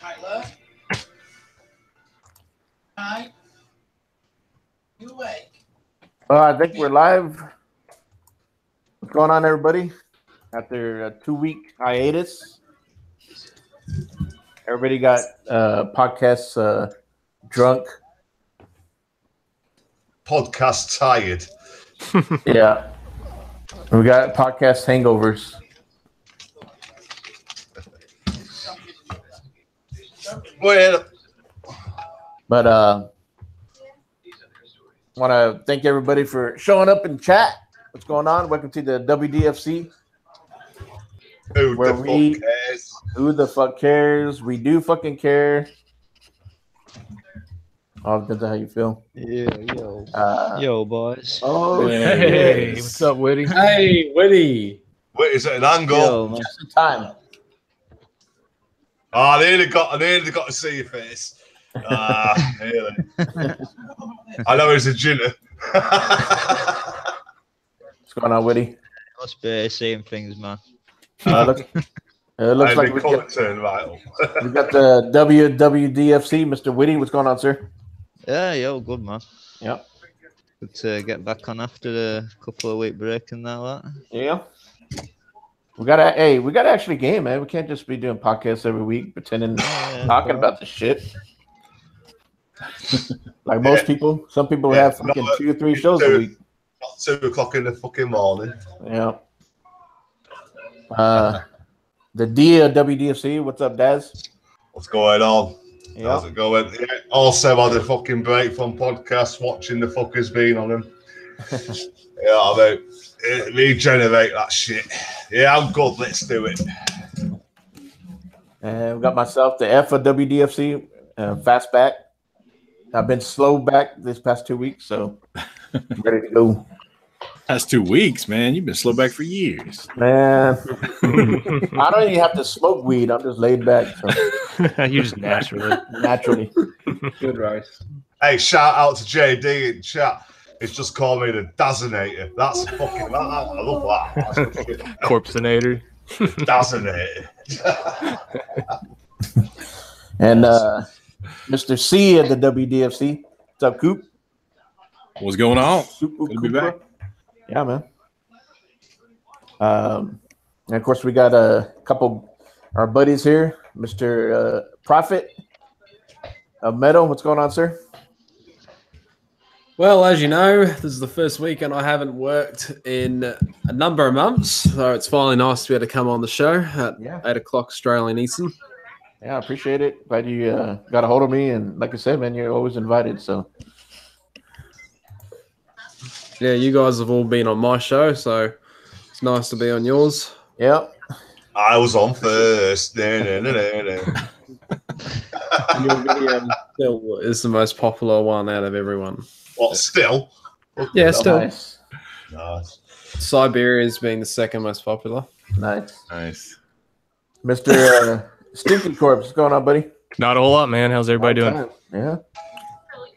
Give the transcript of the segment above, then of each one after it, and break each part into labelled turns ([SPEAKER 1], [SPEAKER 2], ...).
[SPEAKER 1] Tyler? Hi. You awake?
[SPEAKER 2] I think we're live. What's going on, everybody? After a 2-week hiatus, everybody got podcasts drunk.
[SPEAKER 3] Podcast tired.
[SPEAKER 2] Yeah. We got podcast hangovers.
[SPEAKER 3] Well,
[SPEAKER 2] But I want to thank everybody for showing up in chat. What's going on? Welcome to the W.D.F.C.
[SPEAKER 3] Who the fuck cares?
[SPEAKER 2] Who the fuck cares? We do fucking care. All depends on how you feel.
[SPEAKER 4] Yeah, yo, boys.
[SPEAKER 2] Oh,
[SPEAKER 5] hey,
[SPEAKER 2] shit.
[SPEAKER 5] what's up, Witty?
[SPEAKER 6] Hey, Witty.
[SPEAKER 3] Wait, is it an angle?
[SPEAKER 4] Yo,
[SPEAKER 2] Just in time.
[SPEAKER 3] Oh, I nearly got to see your face. Really. I know it's a ginner.
[SPEAKER 2] What's going on, Witty?
[SPEAKER 4] must be seeing things, man.
[SPEAKER 2] It looks like we got the W.D.F.C, Mr. Witty. What's going on, sir?
[SPEAKER 4] Yeah, yo, good, man.
[SPEAKER 2] Yep.
[SPEAKER 4] Good to get back on after a couple of week break and that.
[SPEAKER 2] Yeah. We gotta actually game, man. We can't just be doing podcasts every week, pretending talking about the shit. Like most people, some people have fucking 2 or 3 shows a week.
[SPEAKER 3] 2 o'clock in the fucking morning.
[SPEAKER 2] Yeah. The D of WDFC, what's up, Daz?
[SPEAKER 3] What's going on?
[SPEAKER 2] Yeah.
[SPEAKER 3] How's it going? Yeah, also had a fucking break from podcasts, watching the fuckers being on them. Yeah, I mean, regenerate that shit. Yeah, I'm good. Let's do it.
[SPEAKER 2] And we got myself, the F of WDFC, Fastback. I've been slow back this past 2 weeks, so I'm ready to go.
[SPEAKER 5] That's 2 weeks, man. You've been slow back for years.
[SPEAKER 2] Man, I don't even have to smoke weed. I'm just laid back. So.
[SPEAKER 5] You just naturally.
[SPEAKER 6] Good rice.
[SPEAKER 3] Hey, shout out to JD in chat. It's just called me the Dazinator. That's fucking. I love that. That's good shit.
[SPEAKER 5] Corpsenator.
[SPEAKER 3] Dazinator.
[SPEAKER 2] And Mr. C at the WDFC. What's up, Coop?
[SPEAKER 5] What's going on?
[SPEAKER 2] Good
[SPEAKER 5] to be back.
[SPEAKER 2] Yeah, man. And of course, we got a couple our buddies here. Mr. Prophet of Meadow. What's going on, sir?
[SPEAKER 6] Well, as you know, this is the first weekend I haven't worked in a number of months, so it's finally nice to be able to come on the show at 8 o'clock Australian Eastern.
[SPEAKER 2] Yeah, I appreciate it. Glad you got a hold of me, and like I said, man, you're always invited. So,
[SPEAKER 6] yeah, you guys have all been on my show, so it's nice to be on yours.
[SPEAKER 2] Yeah,
[SPEAKER 3] I was on first.
[SPEAKER 6] Your video still is the most popular one out of everyone.
[SPEAKER 3] What, still?
[SPEAKER 6] Yeah, still.
[SPEAKER 2] nice.
[SPEAKER 6] Siberia's been the second most popular.
[SPEAKER 5] Nice.
[SPEAKER 2] Mr. Stinky Corpse, what's going on, buddy?
[SPEAKER 5] Not a whole lot, man. How's everybody doing?
[SPEAKER 2] Yeah.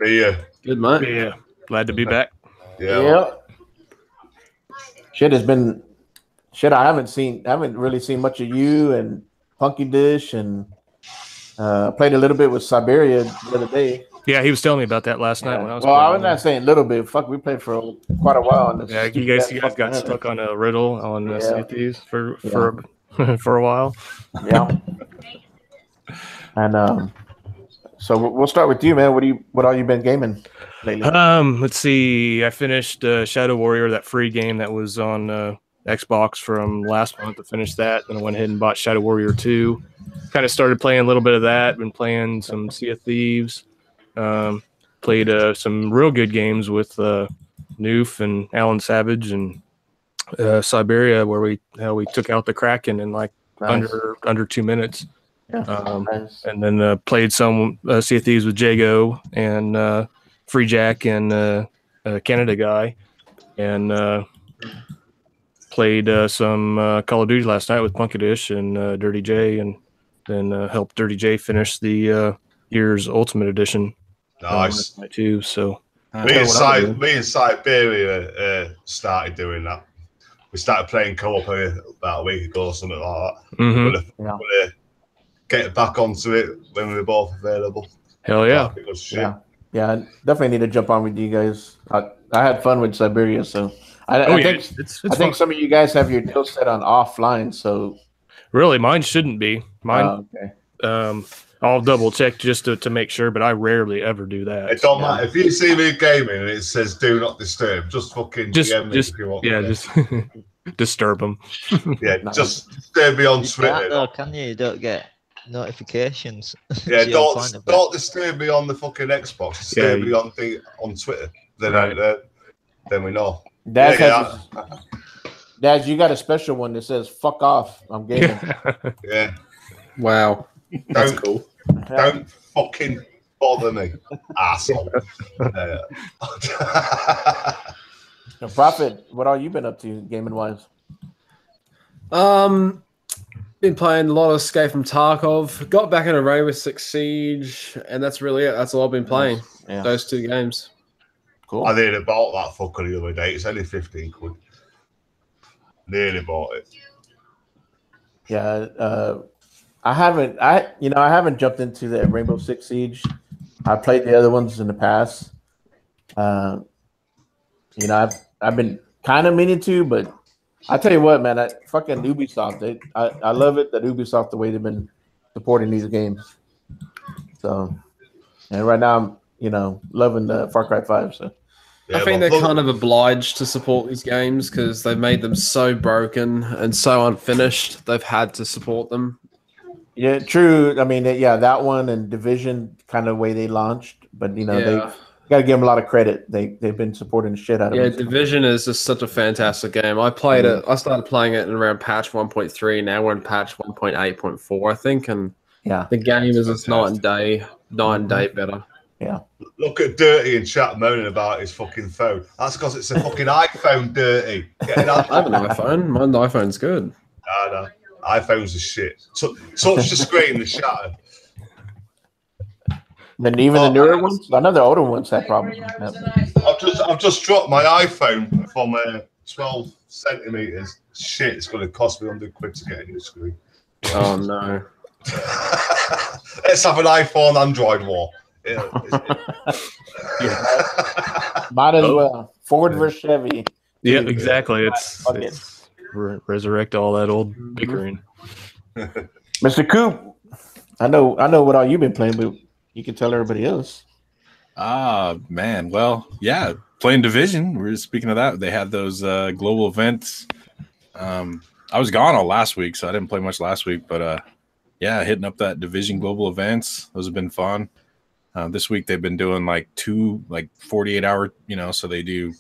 [SPEAKER 3] Yeah.
[SPEAKER 6] Good, mate.
[SPEAKER 5] Yeah. Glad to be back.
[SPEAKER 3] Yeah.
[SPEAKER 2] Shit has been shit. I haven't really seen much of you and Punky Dish, and played a little bit with Siberia the other day.
[SPEAKER 5] Yeah, he was telling me about that last night when I was.
[SPEAKER 2] Well, I was not saying little bit. Fuck, we played for quite a while. On this.
[SPEAKER 5] Yeah, you guys got stuck on a riddle on CFTs for a while.
[SPEAKER 2] Yeah. And so we'll start with you, man. What all you been gaming lately?
[SPEAKER 5] Let's see. I finished Shadow Warrior, that free game that was on Xbox from last month. I finished that. Then I went ahead and bought Shadow Warrior 2. Kind of started playing a little bit of that. Been playing some Sea of Thieves. Played some real good games with Noof and Alan Savage and Siberia, where we took out the Kraken in like under 2 minutes.
[SPEAKER 2] Yeah,
[SPEAKER 5] and then played some Sea of Thieves with Jago and Free Jack and Canada Guy, and played some Call of Duty last night with Punky Dish and Dirty J, and then helped Dirty J finish the year's Ultimate Edition.
[SPEAKER 3] Nice.
[SPEAKER 5] Too. So
[SPEAKER 3] me and Siberia started doing that. We started playing co-op about a week ago or something like that.
[SPEAKER 5] Mm-hmm.
[SPEAKER 3] get back onto it when we're both available.
[SPEAKER 5] Hell yeah.
[SPEAKER 3] Good shit.
[SPEAKER 2] Yeah, I definitely need to jump on with you guys. I had fun with Siberia, so I think
[SPEAKER 5] it's
[SPEAKER 2] I think some of you guys have your deal set on offline. So
[SPEAKER 5] really, mine shouldn't be. Mine.
[SPEAKER 2] Okay.
[SPEAKER 5] I'll double check just to make sure, but I rarely ever do that.
[SPEAKER 3] It don't matter if you see me gaming and it says "Do not disturb." Just fucking DM me if you want.
[SPEAKER 5] Yeah, just disturb them.
[SPEAKER 3] Yeah, just disturb me on Twitter.
[SPEAKER 4] Though, can you? You don't get notifications.
[SPEAKER 3] Yeah, don't disturb me on the fucking Xbox. Disturb me on Twitter. Then we know.
[SPEAKER 2] Daz, you got a special one that says "fuck off." I'm gaming.
[SPEAKER 3] Yeah.
[SPEAKER 6] Wow. That's cool.
[SPEAKER 3] Don't fucking bother me, asshole.
[SPEAKER 2] Prophet, what all you been up to gaming wise?
[SPEAKER 6] Been playing a lot of Escape from Tarkov. Got back into Rainbow Six Siege, and that's really it. That's all I've been playing.
[SPEAKER 2] Yeah.
[SPEAKER 6] Those 2 games.
[SPEAKER 2] Cool.
[SPEAKER 3] I nearly bought that fucker the other day. It's only 15 quid. Nearly bought it.
[SPEAKER 2] Yeah, I haven't jumped into the Rainbow Six Siege. I played the other ones in the past. I've been kind of meaning to, but I tell you what, man, fucking Ubisoft. I love it that Ubisoft the way they've been supporting these games. So, and right now I'm loving the Far Cry 5. So.
[SPEAKER 6] I think they're kind of obliged to support these games because they've made them so broken and so unfinished. They've had to support them.
[SPEAKER 2] Yeah, true. I mean, that one and Division kind of way they launched, but they got to give them a lot of credit. They've been supporting the shit out of it.
[SPEAKER 6] Yeah, Division is just such a fantastic game. I played it. I started playing it in around patch 1.3. Now we're in patch 1.8.4, I think, and the game is just night and day better.
[SPEAKER 2] Yeah.
[SPEAKER 3] Look at Dirty in chat moaning about his fucking phone. That's because it's a fucking iPhone, Dirty.
[SPEAKER 6] I have an iPhone. My iPhone's good.
[SPEAKER 3] No. iPhones are shit. Touch the screen, the shatter.
[SPEAKER 2] Then even the newer ones, I know the older ones had problems.
[SPEAKER 3] I've just dropped my iPhone from 12 centimeters. Shit, it's going to cost me 100 quid to get a new screen.
[SPEAKER 6] Oh no!
[SPEAKER 3] Let's have an iPhone Android war.
[SPEAKER 2] Might as well. Ford versus Chevy.
[SPEAKER 5] Yeah, exactly. It's resurrect all that old bickering.
[SPEAKER 2] Mr. Coop, I know what all you've been playing, but you can tell everybody else.
[SPEAKER 7] Man. Well, yeah, playing Division. We were speaking of that. They had those global events. I was gone all last week, so I didn't play much last week. But hitting up that Division global events. Those have been fun. This week they've been doing like 2 48-hour. So they do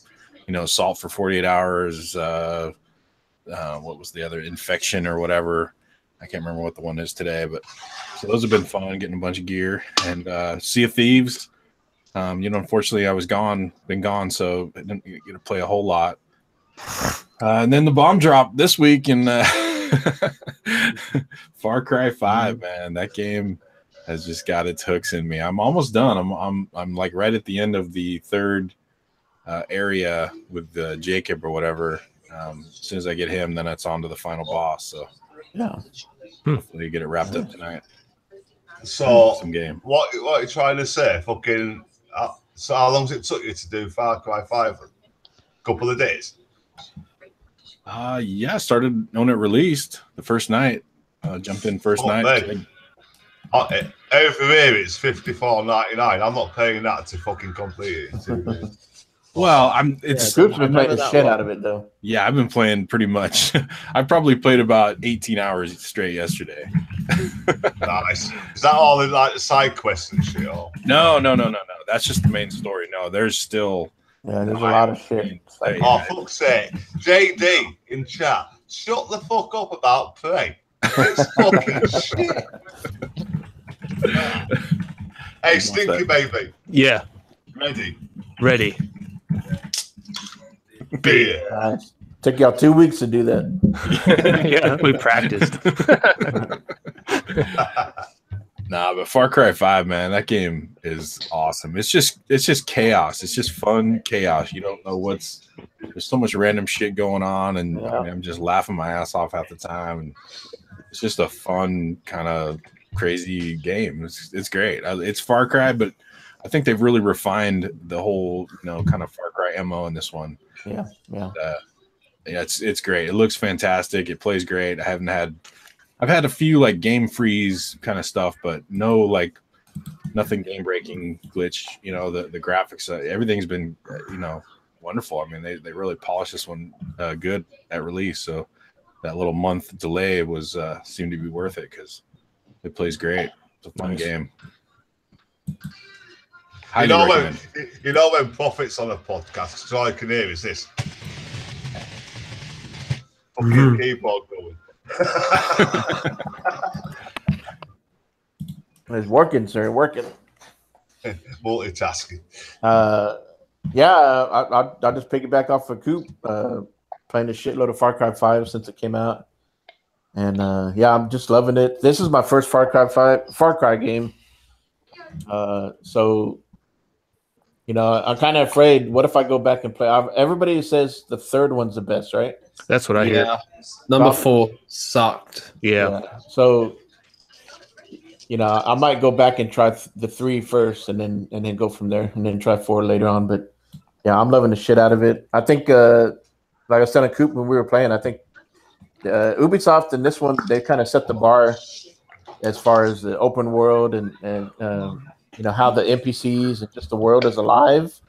[SPEAKER 7] assault for 48 hours. What was the other infection or whatever? I can't remember what the one is today, but so those have been fun, getting a bunch of gear. And Sea of Thieves, unfortunately I was been gone, so I didn't get to play a whole lot. And then the bomb drop this week in Far Cry 5, man. That game has just got its hooks in me. I'm almost done. I'm like right at the end of the 3rd area with Jacob or whatever. As soon as I get him, then it's on to the final boss. So hopefully get it wrapped up tonight.
[SPEAKER 3] So
[SPEAKER 7] some game.
[SPEAKER 3] What are you trying to say? Fucking. So how long it took you to do Far Cry 5? A couple of days.
[SPEAKER 7] I started when it released the first night. Jumped in first night.
[SPEAKER 3] Over here it's $54.99. I'm not paying that to fucking complete it.
[SPEAKER 7] Well,
[SPEAKER 2] Coop's been playing the shit out of it though.
[SPEAKER 7] Yeah, I've been playing pretty much. I probably played about 18 hours straight yesterday.
[SPEAKER 3] Nice. Is that all in like the side quests and shit? Or?
[SPEAKER 7] No. That's just the main story. No, there's still.
[SPEAKER 2] Yeah, there's a lot of shit.
[SPEAKER 3] Fuck's sake. JD in chat, shut the fuck up about Prey. It's fucking shit. Hey, Stinky Baby.
[SPEAKER 5] Yeah.
[SPEAKER 3] Ready. Beer.
[SPEAKER 2] Took y'all 2 weeks to do that.
[SPEAKER 5] Yeah, we practiced.
[SPEAKER 7] Nah, but Far Cry 5, man, that game is awesome. It's just chaos. It's just fun chaos. You don't know there's so much random shit going on, and I'm just laughing my ass off half the time. And it's just a fun kind of crazy game. It's great. It's Far Cry, but I think they've really refined the whole, kind of Far Cry MO in this one.
[SPEAKER 2] Yeah.
[SPEAKER 7] Yeah, it's great. It looks fantastic. It plays great. I've had a few like game freeze kind of stuff, but no like nothing game breaking glitch. The graphics, everything's been wonderful. I mean, they really polished this one good at release. So that little month delay was seemed to be worth it because it plays great. It's a fun game.
[SPEAKER 3] When Prophet's on a podcast, all I can hear is this fucking keyboard going.
[SPEAKER 2] It's working, sir. Working.
[SPEAKER 3] Multitasking.
[SPEAKER 2] I'll just piggyback off of Coop. Playing a shitload of Far Cry 5 since it came out, and I'm just loving it. This is my first Far Cry game. So I'm kind of afraid. What if I go back and play? Everybody says the third one's the best, right?
[SPEAKER 5] That's what I hear.
[SPEAKER 6] Number 4 sucked.
[SPEAKER 5] Yeah.
[SPEAKER 2] So, I might go back and try the 3 first, and then go from there, and then try 4 later on. But yeah, I'm loving the shit out of it. I think, like I was telling Coop when we were playing, I think Ubisoft in this one, they kind of set the bar as far as the open world and how the NPCs and just the world is alive,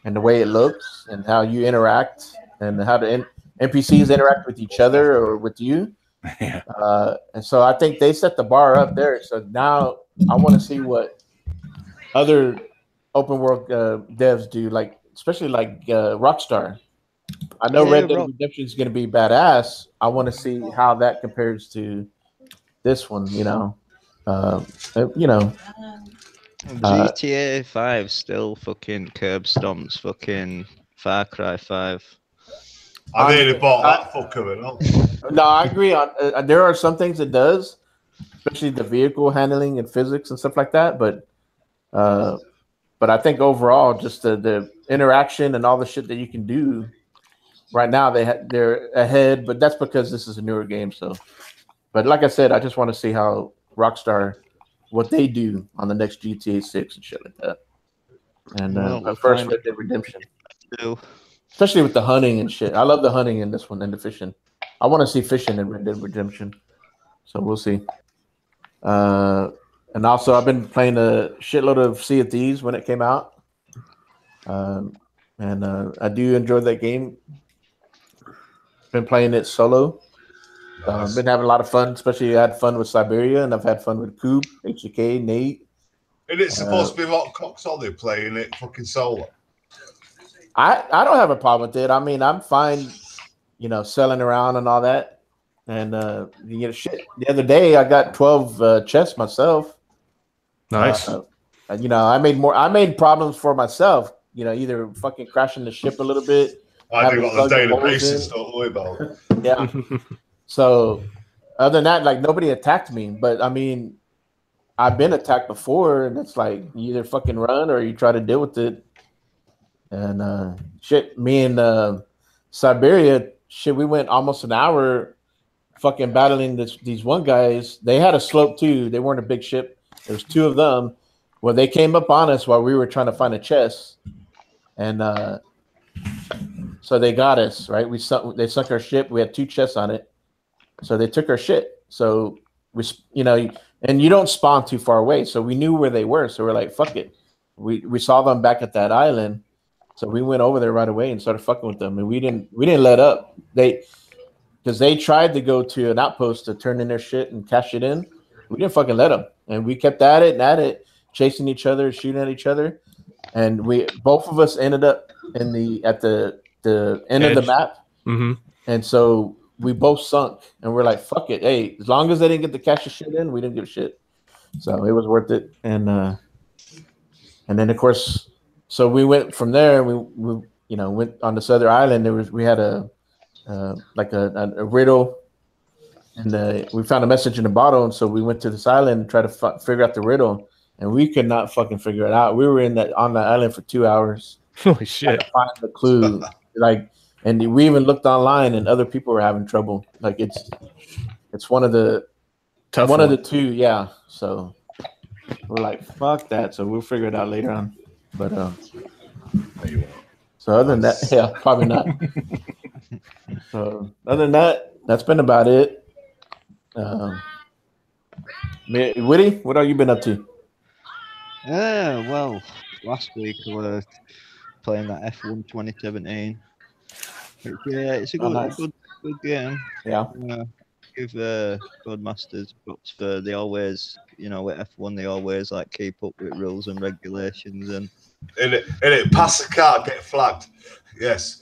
[SPEAKER 2] and the way it looks, and how you interact, and how the NPCs interact with each other or with you.
[SPEAKER 7] Yeah.
[SPEAKER 2] And so I think they set the bar up there. So now I want to see what other open world devs do, especially Rockstar. I know Red Dead Redemption is going to be badass. I want to see how that compares to this one.
[SPEAKER 4] GTA 5 still fucking curb stomps fucking Far Cry 5.
[SPEAKER 3] I nearly bought that fucker.
[SPEAKER 2] No, I agree. There are some things it does, especially the vehicle handling and physics and stuff like that. But I think overall, just the interaction and all the shit that you can do right now, they're ahead. But that's because this is a newer game. So, but like I said, I just want to see how Rockstar, what they do on the next GTA 6 and shit like that. And first Red Dead Redemption. Especially with the hunting and shit. I love the hunting in this one and the fishing. I want to see fishing in Red Dead Redemption. So we'll see. And also, I've been playing a shitload of Sea of Thieves when it came out. And I do enjoy that game. Been playing it solo. I've been having a lot of fun, especially I had fun with Siberia, and I've had fun with Coop, HK, Nate.
[SPEAKER 3] And it's supposed to be what Cox Ollie playing it fucking solo.
[SPEAKER 2] I don't have a problem with it. I mean, I'm fine, selling around and all that. And shit. The other day I got 12 chests myself.
[SPEAKER 5] Nice.
[SPEAKER 2] I made problems for myself. Either fucking crashing the ship a little bit.
[SPEAKER 3] I do got the databases, don't worry about it.
[SPEAKER 2] Yeah. So other than that, nobody attacked me. But I mean, I've been attacked before, and it's like you either fucking run or you try to deal with it. And me and Siberia, we went almost an hour fucking battling these one guys. They had a slope too. They weren't a big ship. There was 2 of them. Well, they came up on us while we were trying to find a chest, and so they got us right. They sunk our ship. We had 2 chests on it, so they took our shit. So we, and you don't spawn too far away, so we knew where they were. So we're like, fuck it. We saw them back at that island. So we went over there right away and started fucking with them, and we didn't let up. Because they tried to go to an outpost to turn in their shit and cash it in. We didn't fucking let them, and we kept at it, chasing each other, shooting at each other, and both of us ended up at the end of the map.
[SPEAKER 5] Mm-hmm.
[SPEAKER 2] And so we both sunk, and we're like, fuck it. Hey, as long as they didn't get the cash of shit in, we didn't give a shit. So it was worth it, and then of course. So we went from there. We went on this other island. We had a riddle, and we found a message in a bottle. And so we went to this island and tried to figure out the riddle, and we could not fucking figure it out. We were on that island for 2 hours.
[SPEAKER 5] Holy shit!
[SPEAKER 2] To find the clue, and we even looked online, and other people were having trouble. It's one of the
[SPEAKER 5] tough
[SPEAKER 2] one
[SPEAKER 5] one.
[SPEAKER 2] of the two, yeah. So we're like, fuck that. So we'll figure it out later on. But so other than that, yeah, probably not. So other than that, that's been about it. Witty, what have you been up to?
[SPEAKER 4] Well, last week we were playing that F1 2017. It's a good game.
[SPEAKER 2] Yeah.
[SPEAKER 4] Give Codemasters props for they always, with F1 they always like keep up with rules and regulations and.
[SPEAKER 3] In it, pass the car, get flagged. Yes.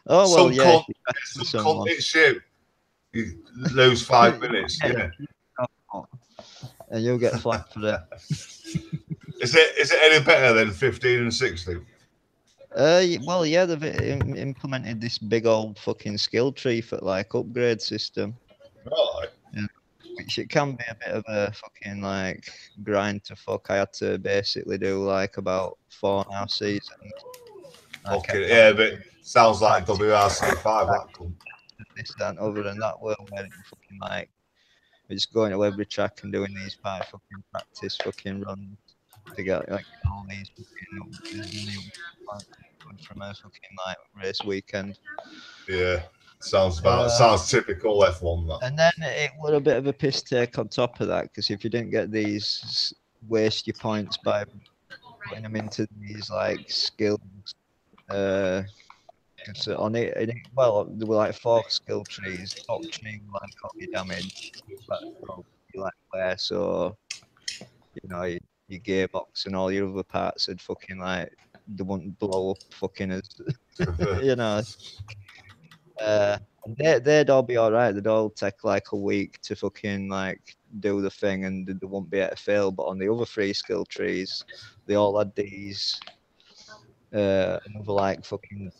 [SPEAKER 4] Oh well, yeah.
[SPEAKER 3] Some cunt hits you. You lose 5 minutes. Yeah.
[SPEAKER 4] And you'll get flagged for that.
[SPEAKER 3] Is it any better than 15 and 16?
[SPEAKER 4] Well, yeah, they've implemented this big old fucking skill tree for like upgrade system.
[SPEAKER 3] Right.
[SPEAKER 4] Yeah. Which it can be a bit of a fucking like grind to fuck. I had to basically do like about 4.5 seasons.
[SPEAKER 3] Okay, yeah, but sounds like WRC 5. That cool.
[SPEAKER 4] This, that, and other than that, well, where you fucking like, we're just going to every track and doing these 5 fucking practice fucking runs to get like all these fucking from a fucking like race weekend.
[SPEAKER 3] Yeah, sounds typical F1. That.
[SPEAKER 4] And then it was a bit of a piss take on top of that because if you didn't get these, waste your points by putting them into these like skills. So on it, well, there were like 4 skill trees. Top tree like copy damage, like wear, so your gearbox and all your other parts would fucking like they wouldn't blow up fucking as they'd all be all right. They'd all take like a week to fucking like do the thing and they won't be able to fail. But on the other 3 skill trees, they all had these another like fucking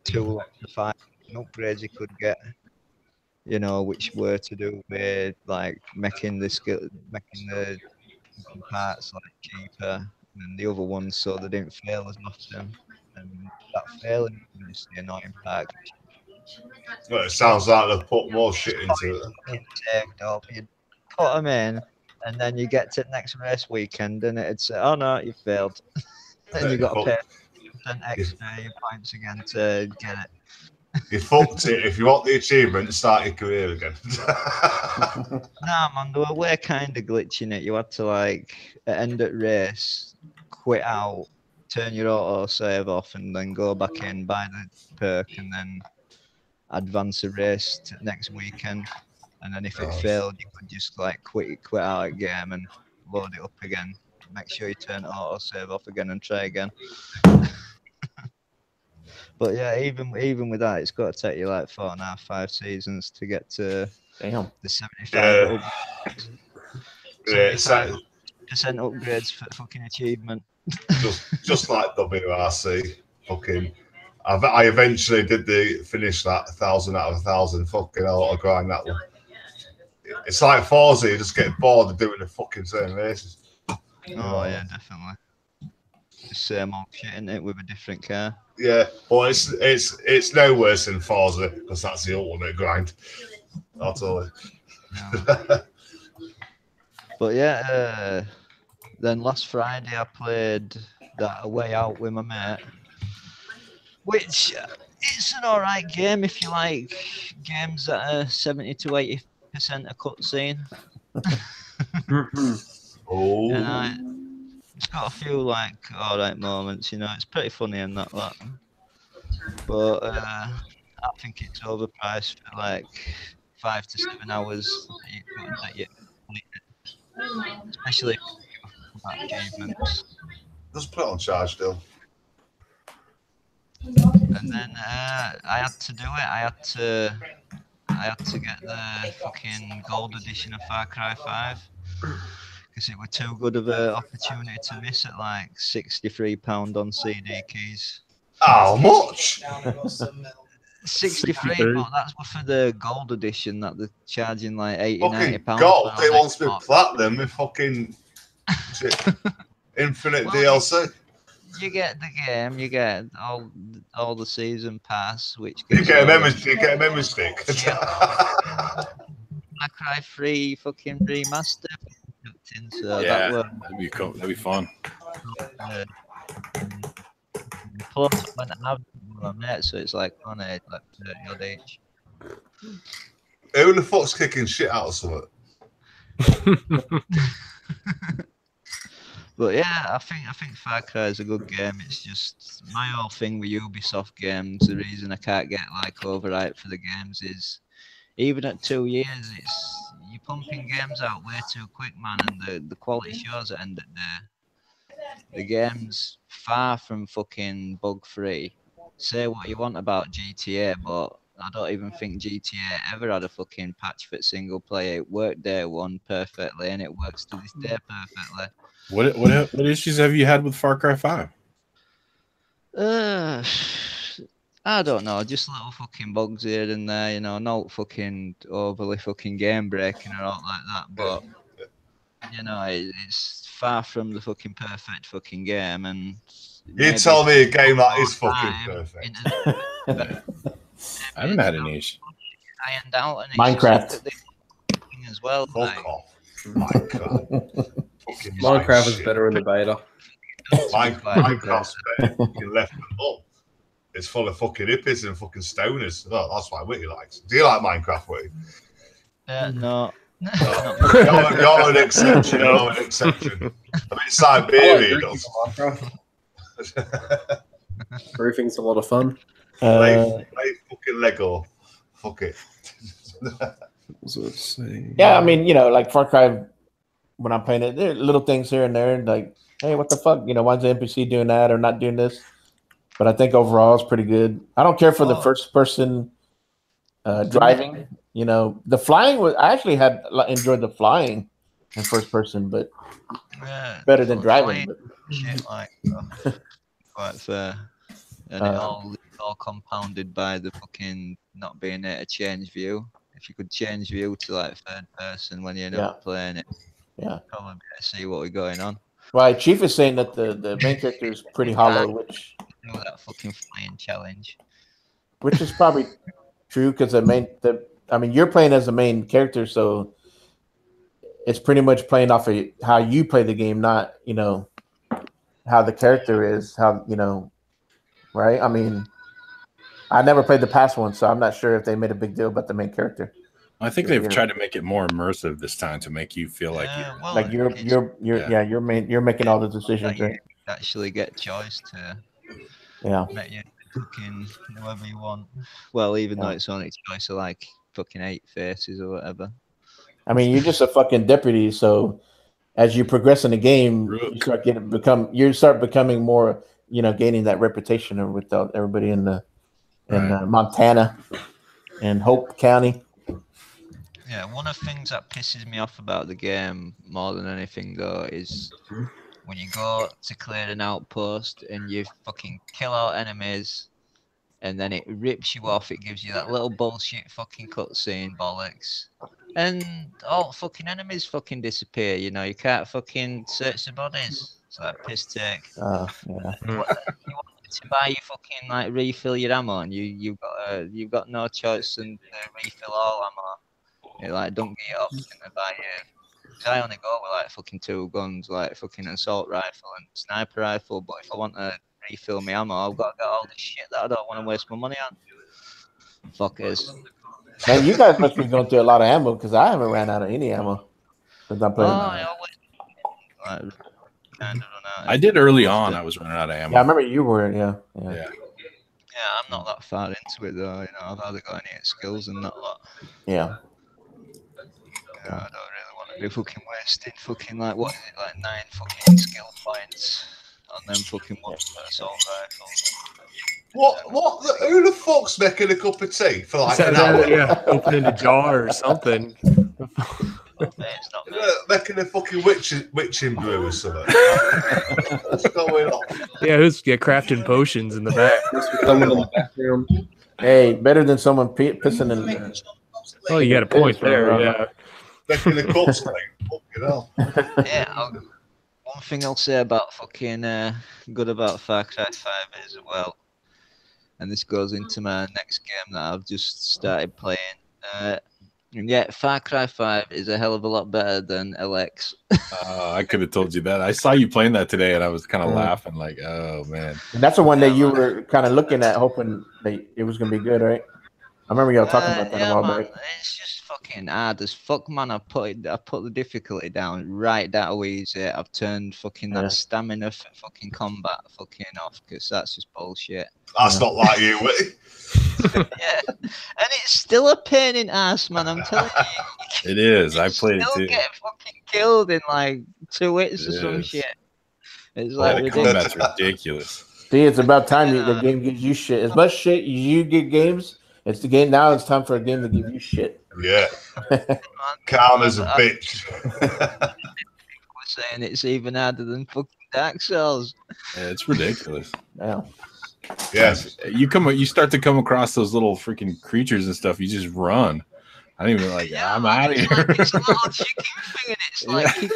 [SPEAKER 4] 2 to 5 upgrades you could get, which were to do with like making the parts like cheaper than the other ones, so they didn't fail as often. And that failing is the annoying part.
[SPEAKER 3] Well, it sounds like they've put more shit into it.
[SPEAKER 4] You put them in, and then you get to the next race weekend, and it'd say, "Oh no, you failed." Then you got to pay extra points again to get it.
[SPEAKER 3] You fucked it. If you want the achievement, start your career again.
[SPEAKER 4] Nah, man, they were kind of glitching it. You had to like end at race, quit out, turn your auto save off, and then go back in, buy the perk, and then advance the race to next weekend. And then if it failed, you could just like quit out a game and load it up again. Make sure you turn auto save off again and try again. But yeah, even with that, it's got to take you like 4.5, 5 seasons to get to the 75.
[SPEAKER 3] Yeah,
[SPEAKER 4] 75% upgrades for fucking achievement.
[SPEAKER 3] just like WRC. Fucking, I eventually did finish that 1,000 out of 1,000. Fucking hell, I grind that one. It's like Forza, you just get bored of doing the fucking same races.
[SPEAKER 4] Oh yeah, definitely. The same old shit, isn't it, with a different car?
[SPEAKER 3] Yeah, but it's no worse than Forza because that's the ultimate grind. I'll tell you.
[SPEAKER 4] No. But yeah, then last Friday I played that A Way Out with my mate, which it's an alright game if you like games that are 70 to 80% a cutscene.
[SPEAKER 3] Oh.
[SPEAKER 4] It's got a few like alright moments, it's pretty funny and that. But I think it's overpriced for like 5 to 7 hours that you complete, especially for achievements.
[SPEAKER 3] Just put it on charge still.
[SPEAKER 4] And then I had to do it. I had to get the fucking gold edition of Far Cry 5. Because it was too good of an opportunity to miss at like £63 on CD keys.
[SPEAKER 3] How much?
[SPEAKER 4] 63, but that's for the gold edition that they're charging like £80, £90.
[SPEAKER 3] Gold, they want to be platinum with fucking infinite DLC.
[SPEAKER 4] You get the game, you get all the season pass, which
[SPEAKER 3] you get a memory stick.
[SPEAKER 4] Cry 3 fucking remaster. So
[SPEAKER 7] Yeah,
[SPEAKER 4] that
[SPEAKER 7] that'd be cool. That'd be fun.
[SPEAKER 4] Plus, when I've on it, so it's like on it, like 30 odd each.
[SPEAKER 3] Who the fuck's kicking shit out of something?
[SPEAKER 4] But yeah, I think Far Cry is a good game. It's just my whole thing with Ubisoft games. The reason I can't get like overhyped for the games is even at 2 years, you're pumping games out way too quick, man, and the quality shows at end of the day. The game's far from fucking bug free. Say what you want about GTA, but I don't even think GTA ever had a fucking patch for single player. It worked day one perfectly, and it works to this day perfectly.
[SPEAKER 7] What issues have you had with Far Cry 5?
[SPEAKER 4] I don't know, just little fucking bugs here and there, you know, not fucking overly fucking game breaking or all like that, but you know, it's far from the fucking perfect fucking game. And
[SPEAKER 3] you tell me a game that is fucking perfect.
[SPEAKER 7] I haven't had any issue.
[SPEAKER 4] Ironed out and
[SPEAKER 2] Minecraft
[SPEAKER 4] as well.
[SPEAKER 3] Fuck off. Minecraft.
[SPEAKER 6] Minecraft is better in the beta.
[SPEAKER 3] Minecraft's better. You left them up. It's full of fucking hippies and fucking stoners. Oh, that's why Witty likes. Do you like Minecraft, Witty?
[SPEAKER 4] No.
[SPEAKER 3] You're an exception. You're an exception. I mean, Siberia does.
[SPEAKER 6] Roofing's a lot of fun.
[SPEAKER 3] Play fucking Lego. Fuck it.
[SPEAKER 2] Yeah, I mean, you know, like Far Cry, when I'm playing it, there are little things here and there, like, hey, what the fuck? You know, why's the NPC doing that or not doing this? But I think overall it's pretty good. I don't care for the first person driving. You know, the flying was, I actually enjoyed the flying in first person, but better than driving.
[SPEAKER 4] Shit like quite fair. And it's all compounded by the fucking not being able to change view. If you could change view to like third person when you're not playing it, probably see what we're going on.
[SPEAKER 2] Right, Chief is saying that the main character is pretty hollow, which
[SPEAKER 4] that fucking flying challenge,
[SPEAKER 2] which is probably true because I mean, you're playing as the main character, so it's pretty much playing off of how you play the game, not, you know, how the character is, how, you know, right? I mean, I never played the past one, so I'm not sure if they made a big deal about the main character.
[SPEAKER 7] I think they've tried to make it more immersive this time to make you feel like
[SPEAKER 2] you're making all the decisions.
[SPEAKER 4] You actually get choice to make you fucking whoever you want. Well, even though it's only choice of like fucking 8 faces or whatever.
[SPEAKER 2] I mean, you're just a fucking deputy, so as you progress in the game, you start becoming more, you know, gaining that reputation with everybody in Montana and Hope County.
[SPEAKER 4] Yeah, one of the things that pisses me off about the game more than anything though is when you go to clear an outpost and you fucking kill out enemies and then it rips you off, it gives you that little bullshit fucking cutscene bollocks. And all fucking enemies fucking disappear, you know, you can't fucking search the bodies. It's like piss take. You want to buy you fucking like refill your ammo and you've got no choice than to refill all ammo. You like don't get up and buy you. I only go with like fucking 2 guns, like fucking assault rifle and sniper rifle. But if I want to refill my ammo, I've got to get all this shit that I don't want to waste my money on. Fuckers.
[SPEAKER 2] Man, you guys must be going through a lot of ammo because I haven't ran out of any ammo since I'm playing.
[SPEAKER 7] I did early on. I was running out of ammo.
[SPEAKER 2] Yeah, I remember you were. Yeah,
[SPEAKER 4] I'm not that far into it though. You know, I've hardly got any skills and that lot.
[SPEAKER 2] Yeah.
[SPEAKER 4] I don't really want to be fucking wasting fucking like what is it, like 9 fucking skill points on them fucking one assault rifles.
[SPEAKER 3] Who the fuck's making a cup of tea for like an hour?
[SPEAKER 5] Opening a jar or something.
[SPEAKER 4] It's not me.
[SPEAKER 3] Making a fucking witching brew or something. What's going on?
[SPEAKER 5] Yeah, who's crafting potions in the back?
[SPEAKER 2] Hey, better than someone pissing in the...
[SPEAKER 5] Oh, you got a point there. Yeah.
[SPEAKER 3] Making the cups, fucking hell.
[SPEAKER 4] Yeah, one thing I'll say about fucking good about Far Cry 5 is, well, and this goes into my next game that I've just started playing. And yet, Far Cry 5 is a hell of a lot better than LX.
[SPEAKER 7] I could have told you that. I saw you playing that today, and I was kind of laughing, like, oh man.
[SPEAKER 2] And that's the one that you were kind of looking at, hoping that it was gonna be good, right? I remember y'all talking about that a while back.
[SPEAKER 4] It's just fucking hard as fuck, man. I put the difficulty down right that easy. I've turned fucking that stamina for fucking combat fucking off because that's just bullshit.
[SPEAKER 3] That's not like you, Witty.
[SPEAKER 4] Yeah, and it's still a pain in the ass, man. I'm telling you.
[SPEAKER 7] It is. I played it too.
[SPEAKER 4] Get fucking killed in like 2 hits or some shit. It's like
[SPEAKER 7] the combat's ridiculous.
[SPEAKER 2] See, it's about time the game gives you shit. As much shit you get games, it's the game now. It's time for a game to give you shit.
[SPEAKER 3] Yeah. Karma's a bitch.
[SPEAKER 4] We're saying it's even harder than fucking Dark Souls.
[SPEAKER 7] Yeah, it's ridiculous.
[SPEAKER 2] Yeah.
[SPEAKER 3] Yes.
[SPEAKER 7] You start to come across those little freaking creatures and stuff. You just run. I don't even I'm out of here.
[SPEAKER 4] It's a little chicken thing, and it's like,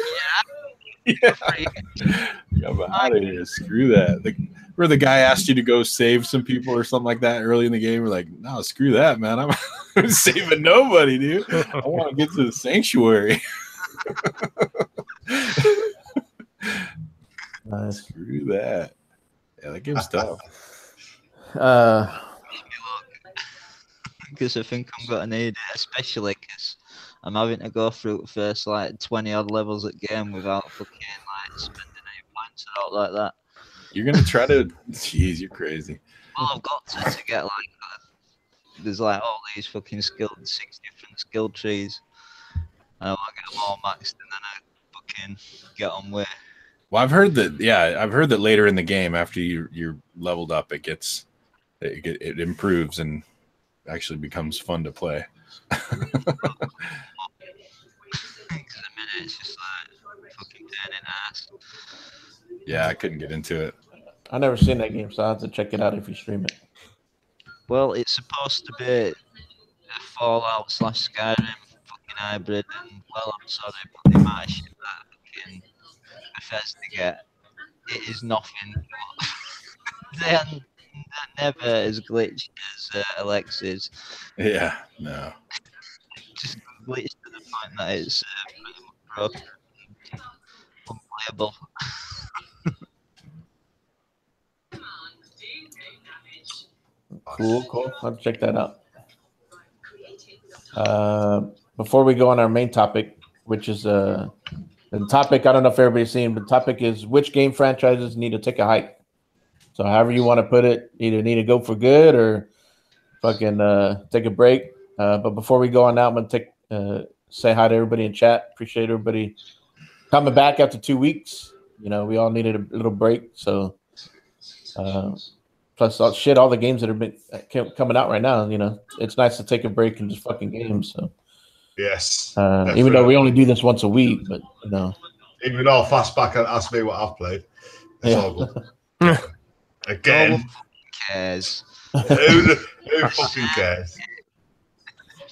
[SPEAKER 7] I'm out of here. Screw that. Where the guy asked you to go save some people or something like that early in the game. We're like, no, screw that, man. I'm saving nobody, dude. I want to get to the sanctuary.
[SPEAKER 2] Nice.
[SPEAKER 7] Screw that. Yeah, that game's tough.
[SPEAKER 4] Because I think I'm going to need it, especially because I'm having to go through the first like 20 odd levels at game without fucking like spending any points and all like that.
[SPEAKER 7] You're gonna try to? Jeez, you're crazy.
[SPEAKER 4] Well, I've got to get like there's like all these fucking 6 different skill trees, and I want to get them all maxed, and then I fucking get on with.
[SPEAKER 7] Well, I've heard that. Yeah, I've heard that later in the game, after you're leveled up, it improves and actually becomes fun to play.
[SPEAKER 4] Because at the minute it's just like fucking pain in the ass.
[SPEAKER 7] Yeah, I couldn't get into it.
[SPEAKER 2] I've never seen that game, so I have to check it out if you stream it.
[SPEAKER 4] Well, it's supposed to be a Fallout / Skyrim fucking hybrid, and well, I'm sorry, but the amount of shit that fucking Bethesda get, it is nothing. They're never as glitched as Alexis.
[SPEAKER 7] Yeah, no.
[SPEAKER 4] Just glitched to the point that it's pretty much broken, unplayable.
[SPEAKER 2] Cool. I'll check that out. Before we go on our main topic, which is the topic, I don't know if everybody's seen, but the topic is which game franchises need to take a hike. So however you want to put it, either need to go for good or fucking take a break. But before we go on now, I'm gonna say hi to everybody in chat. Appreciate everybody coming back after 2 weeks. You know, we all needed a little break. So plus all the games that have been coming out right now, you know, it's nice to take a break and just fucking games. So
[SPEAKER 3] yes,
[SPEAKER 2] even though we only do this once a week, but you know,
[SPEAKER 3] even though Fastback asked me what I've played, it's all good. Again,
[SPEAKER 4] no one cares.
[SPEAKER 3] Who fucking cares?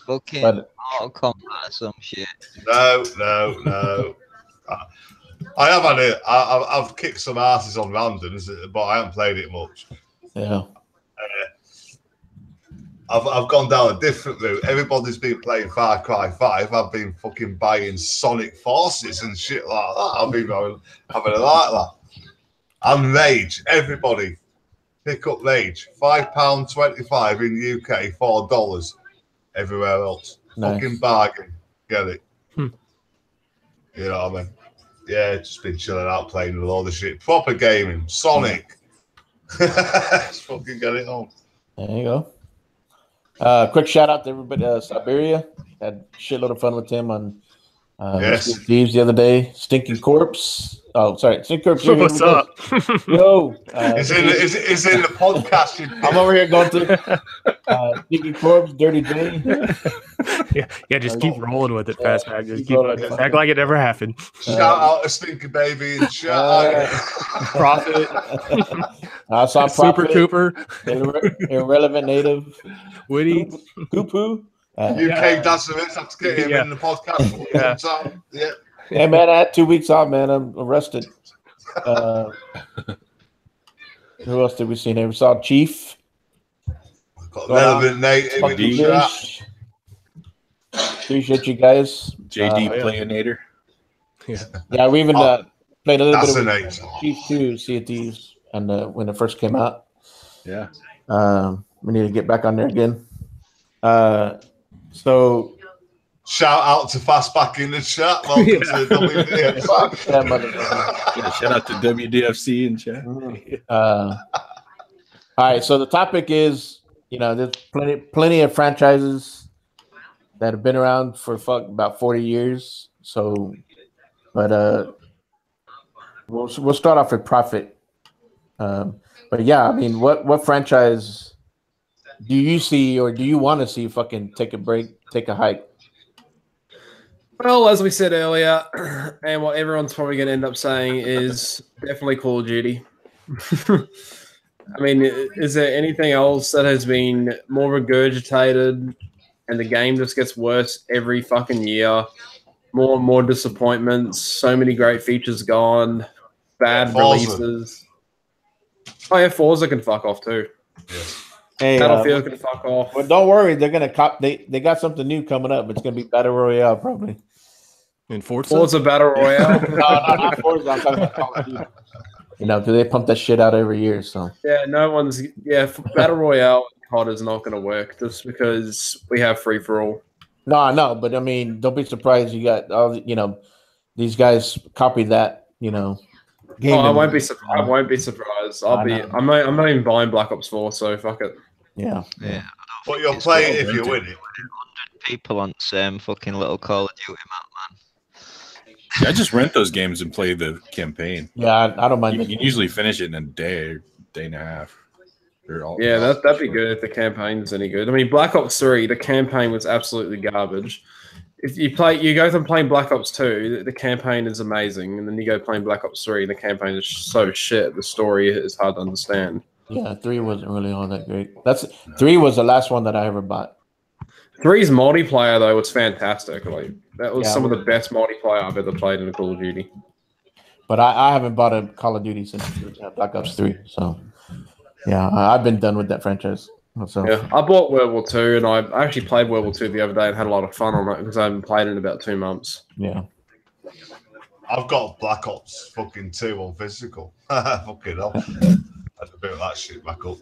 [SPEAKER 4] Fucking Mortal Kombat or some shit.
[SPEAKER 3] No. I have had it. I've kicked some asses on randoms, but I haven't played it much.
[SPEAKER 2] Yeah.
[SPEAKER 3] I've gone down a different route. Everybody's been playing Far Cry 5. I've been fucking buying Sonic Forces and shit like that. I've been having a like that. And Rage. Everybody pick up Rage. £5.25 in the UK, $4 everywhere else.
[SPEAKER 2] Nice.
[SPEAKER 3] Fucking bargain. Get it. You know what I mean? Yeah, just been chilling out playing a load of shit. Proper gaming. Sonic. Just fucking get it on.
[SPEAKER 2] There you go. Quick shout out to everybody. Siberia. Had a shitload of fun with him on Thieves the other day. Stinking Corpse. Oh, sorry. Stinking Corpse.
[SPEAKER 5] What's up?
[SPEAKER 2] Yo.
[SPEAKER 3] It's in the podcast.
[SPEAKER 2] I'm over here going to Stinking Corpse, Dirty J.
[SPEAKER 5] Yeah, just keep rolling with it, Fastback. Just keep act like it never happened.
[SPEAKER 3] Shout out to Stinker Baby and shout out
[SPEAKER 5] Prophet.
[SPEAKER 2] I saw Prophet.
[SPEAKER 5] SuPRcooPR.
[SPEAKER 2] Irrelevant Native.
[SPEAKER 5] Witty.
[SPEAKER 2] Poo-poo.
[SPEAKER 3] UK Dazzlers. I have to get him in the podcast. Yeah.
[SPEAKER 2] Hey man, I had 2 weeks off, man. I'm arrested. Who else did we see? We saw Chief.
[SPEAKER 3] Got Relevant Native in the chat.
[SPEAKER 2] Appreciate you guys.
[SPEAKER 7] JD
[SPEAKER 5] yeah.
[SPEAKER 7] Playinator.
[SPEAKER 2] Yeah, we even played a little
[SPEAKER 3] That's
[SPEAKER 2] bit
[SPEAKER 3] a
[SPEAKER 2] of
[SPEAKER 3] name.
[SPEAKER 2] Chief 2, Sea of Thieves, and when it first came out.
[SPEAKER 7] Yeah.
[SPEAKER 2] We need to get back on there again. So
[SPEAKER 3] Shout out to Fastback in the chat. Welcome to WD.F.C.
[SPEAKER 2] yeah, motherfucker.
[SPEAKER 7] Yeah, shout out to W.D.F.C in chat.
[SPEAKER 2] All right, so the topic is, there's plenty of franchises that have been around for about 40 years. So, but we'll start off with Profit. But yeah, I mean, what franchise do you see, or do you want to see fucking take a break, take a hike?
[SPEAKER 6] Well, as we said earlier, and what everyone's probably going to end up saying is definitely Call of Duty. I mean, is there anything else that has been more regurgitated and the game just gets worse every fucking year? More and more disappointments, so many great features gone, bad releases. Oh yeah, Forza can fuck off too.
[SPEAKER 3] Yes.
[SPEAKER 2] Hey,
[SPEAKER 6] Battlefield can fuck off.
[SPEAKER 2] Well, don't worry, they're gonna cop. They got something new coming up. It's gonna be Battle Royale probably.
[SPEAKER 5] In Forza?
[SPEAKER 6] Forza Battle Royale.
[SPEAKER 2] No, not Forza. I'm talking about Call of Duty. Because they pump that shit out every year. So
[SPEAKER 6] Yeah, no one's. Yeah, Battle Royale COD is not going to work just because we have free for all.
[SPEAKER 2] no, I know, but I mean, don't be surprised. You got all these guys copy that. Game.
[SPEAKER 6] I won't be surprised. I won't be surprised. I'm not even buying Black Ops 4, so fuck it.
[SPEAKER 2] Yeah.
[SPEAKER 3] But you're playing if you win it.
[SPEAKER 4] 100 people on the same fucking little Call of Duty map, man.
[SPEAKER 7] Yeah, I just rent those games and play the campaign.
[SPEAKER 2] Yeah, I don't mind.
[SPEAKER 7] You can usually finish it in a day and a half.
[SPEAKER 6] Yeah, that'd be good if the campaign's any good. I mean, Black Ops 3, the campaign was absolutely garbage. If you go from playing Black Ops 2, the campaign is amazing, and then you go playing Black Ops 3, and the campaign is so shit. The story is hard to understand.
[SPEAKER 2] Yeah, 3 wasn't really all that great. 3 was the last one that I ever bought.
[SPEAKER 6] 3's multiplayer though was fantastic. Like that was some of the best multiplayer I've ever played in a Call of Duty.
[SPEAKER 2] But I haven't bought a Call of Duty since Black Ops 3. So yeah, I've been done with that franchise. So
[SPEAKER 6] yeah, I bought World War II, and I actually played World War II the other day and had a lot of fun on it because I haven't played it in about 2 months.
[SPEAKER 2] Yeah.
[SPEAKER 3] I've got Black Ops fucking 2 on physical. Fucking hell. I'd a bit of that shit back up.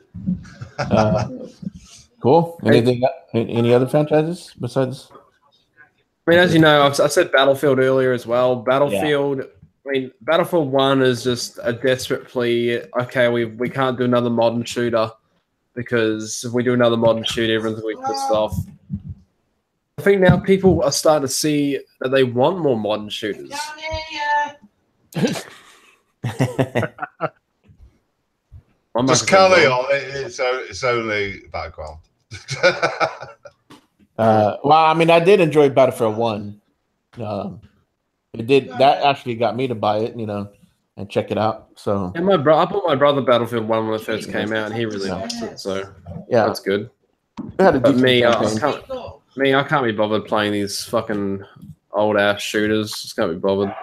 [SPEAKER 2] Cool. Any other franchises besides?
[SPEAKER 6] I mean, as you know, I said Battlefield earlier as well. Battlefield. Yeah. I mean, Battlefield 1 is just a desperate plea. Okay, we can't do another modern shooter because if we do another modern shooter, everyone's going to be pissed off. I think now people are starting to see that they want more modern shooters.
[SPEAKER 3] Just carry on. It's only background.
[SPEAKER 2] Well, I mean, I did enjoy Battlefield 1. That actually got me to buy it, and check it out. So
[SPEAKER 6] yeah, I bought my brother Battlefield 1 when it first came out, and he really liked it. So yeah, that's good. But me, I can't be bothered playing these fucking old ass shooters. Just can't be bothered.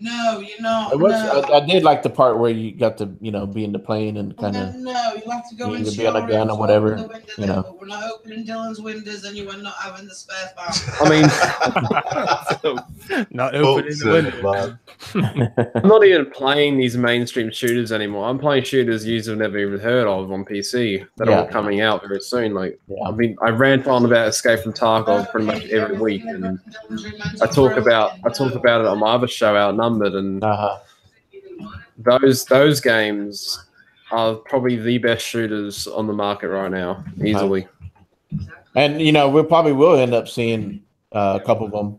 [SPEAKER 1] No, you're not.
[SPEAKER 2] I did like the part where you got to, be in the plane and kind of.
[SPEAKER 1] No, you have to go into
[SPEAKER 2] be on a gun or whatever.
[SPEAKER 1] But we're not opening Dylan's windows, and you are not having the spare part.
[SPEAKER 6] I mean,
[SPEAKER 5] not opening the window.
[SPEAKER 6] I'm not even playing these mainstream shooters anymore. I'm playing shooters you have never even heard of on PC that are all coming out very soon. I mean, I rant on about Escape from Tarkov pretty much every week, and I talk about it on my other show, Outnumbered, and those games are probably the best shooters on the market right now, easily.
[SPEAKER 2] And we probably will end up seeing a couple of them,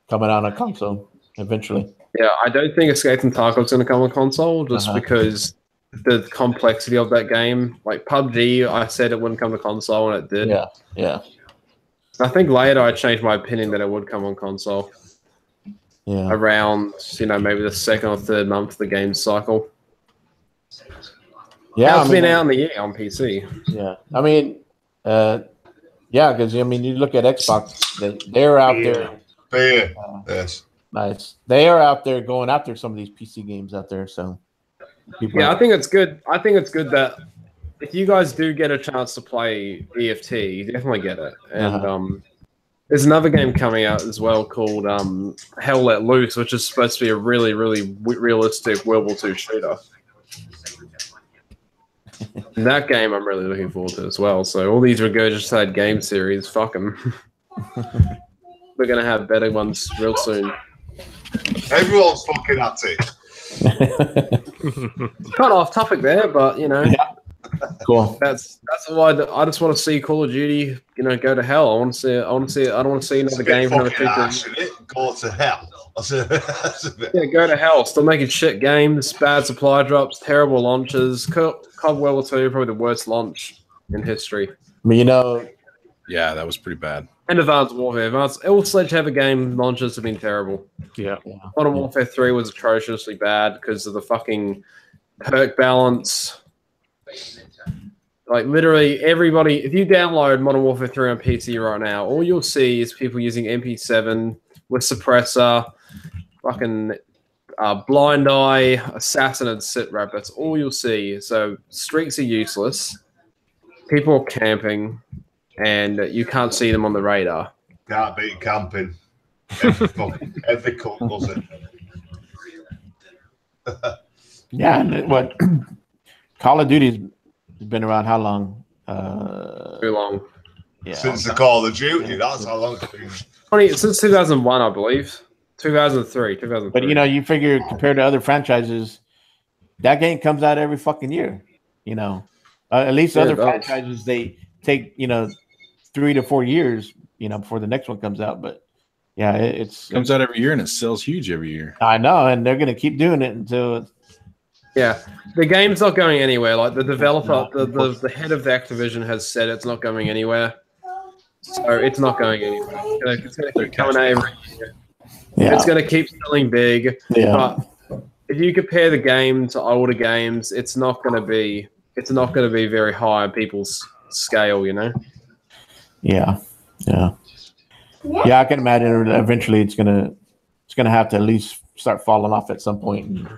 [SPEAKER 2] coming out on console eventually.
[SPEAKER 6] Yeah, I don't think Escape from Tarkov is going to come on console just because the complexity of that game. Like PUBG, I said it wouldn't come to console, and it did.
[SPEAKER 2] Yeah.
[SPEAKER 6] I think later I changed my opinion that it would come on console.
[SPEAKER 2] Yeah.
[SPEAKER 6] Around, maybe the second or third month of the game cycle.
[SPEAKER 2] Yeah,
[SPEAKER 6] now it's been out in the year on PC.
[SPEAKER 2] Yeah, I mean, because you look at Xbox, they're out there.
[SPEAKER 3] Yes.
[SPEAKER 2] Nice. They are out there going after some of these PC games out there. So,
[SPEAKER 6] I think it's good. I think it's good that if you guys do get a chance to play EFT, definitely get it. And there's another game coming out as well called Hell Let Loose, which is supposed to be a really, really realistic World War II shooter. And that game I'm really looking forward to as well. So all these regurgitated game series, fuck them. We're going to have better ones real soon.
[SPEAKER 3] Everyone's fucking at it.
[SPEAKER 6] Kind of off topic there, but you know,
[SPEAKER 2] Cool.
[SPEAKER 6] that's why I just want to see Call of Duty, you know, go to hell. I want to see it. I don't want to see another game from the future.
[SPEAKER 3] Go to hell.
[SPEAKER 6] Yeah, go to hell. Still making shit games, bad supply drops, terrible launches. COD World War II, probably the worst launch in history.
[SPEAKER 2] I mean, you know,
[SPEAKER 7] Yeah, that was pretty bad.
[SPEAKER 6] And Advanced Warfare. All Sledgehammer game launches have been terrible.
[SPEAKER 5] Yeah.
[SPEAKER 6] Modern Warfare 3 was atrociously bad because of the fucking perk balance. Like, literally, everybody, if you download Modern Warfare 3 on PC right now, all you'll see is people using MP7 with suppressor, fucking blind eye, assassin, and sit rep. That's all you'll see. So, streaks are useless. People are camping. And you can't see them on the radar.
[SPEAKER 3] Can't beat camping. Every cook does it.
[SPEAKER 2] Yeah, and what Call of Duty's been around how long?
[SPEAKER 6] Too long.
[SPEAKER 2] Yeah.
[SPEAKER 3] Since the Call of Duty, that's how long it's been.
[SPEAKER 6] Since 2001, I believe. 2003.
[SPEAKER 2] But you know, you figure compared to other franchises, that game comes out every fucking year. You know, at least other franchises, they take, you know, 3 to 4 years, you know, before the next one comes out. But yeah, it
[SPEAKER 7] comes out every year and it sells huge every year.
[SPEAKER 2] I know, and they're gonna keep doing it until.
[SPEAKER 6] Yeah, the game's not going anywhere. Like the developer, the head of Activision has said it's not going anywhere. So it's not going anywhere. It's going to keep coming out every year.
[SPEAKER 2] Yeah.
[SPEAKER 6] It's going to keep selling big.
[SPEAKER 2] Yeah.
[SPEAKER 6] But if you compare the game to older games, it's not going to be very high on people's scale. You know.
[SPEAKER 2] Yeah. I can imagine eventually it's gonna have to at least start falling off at some point, and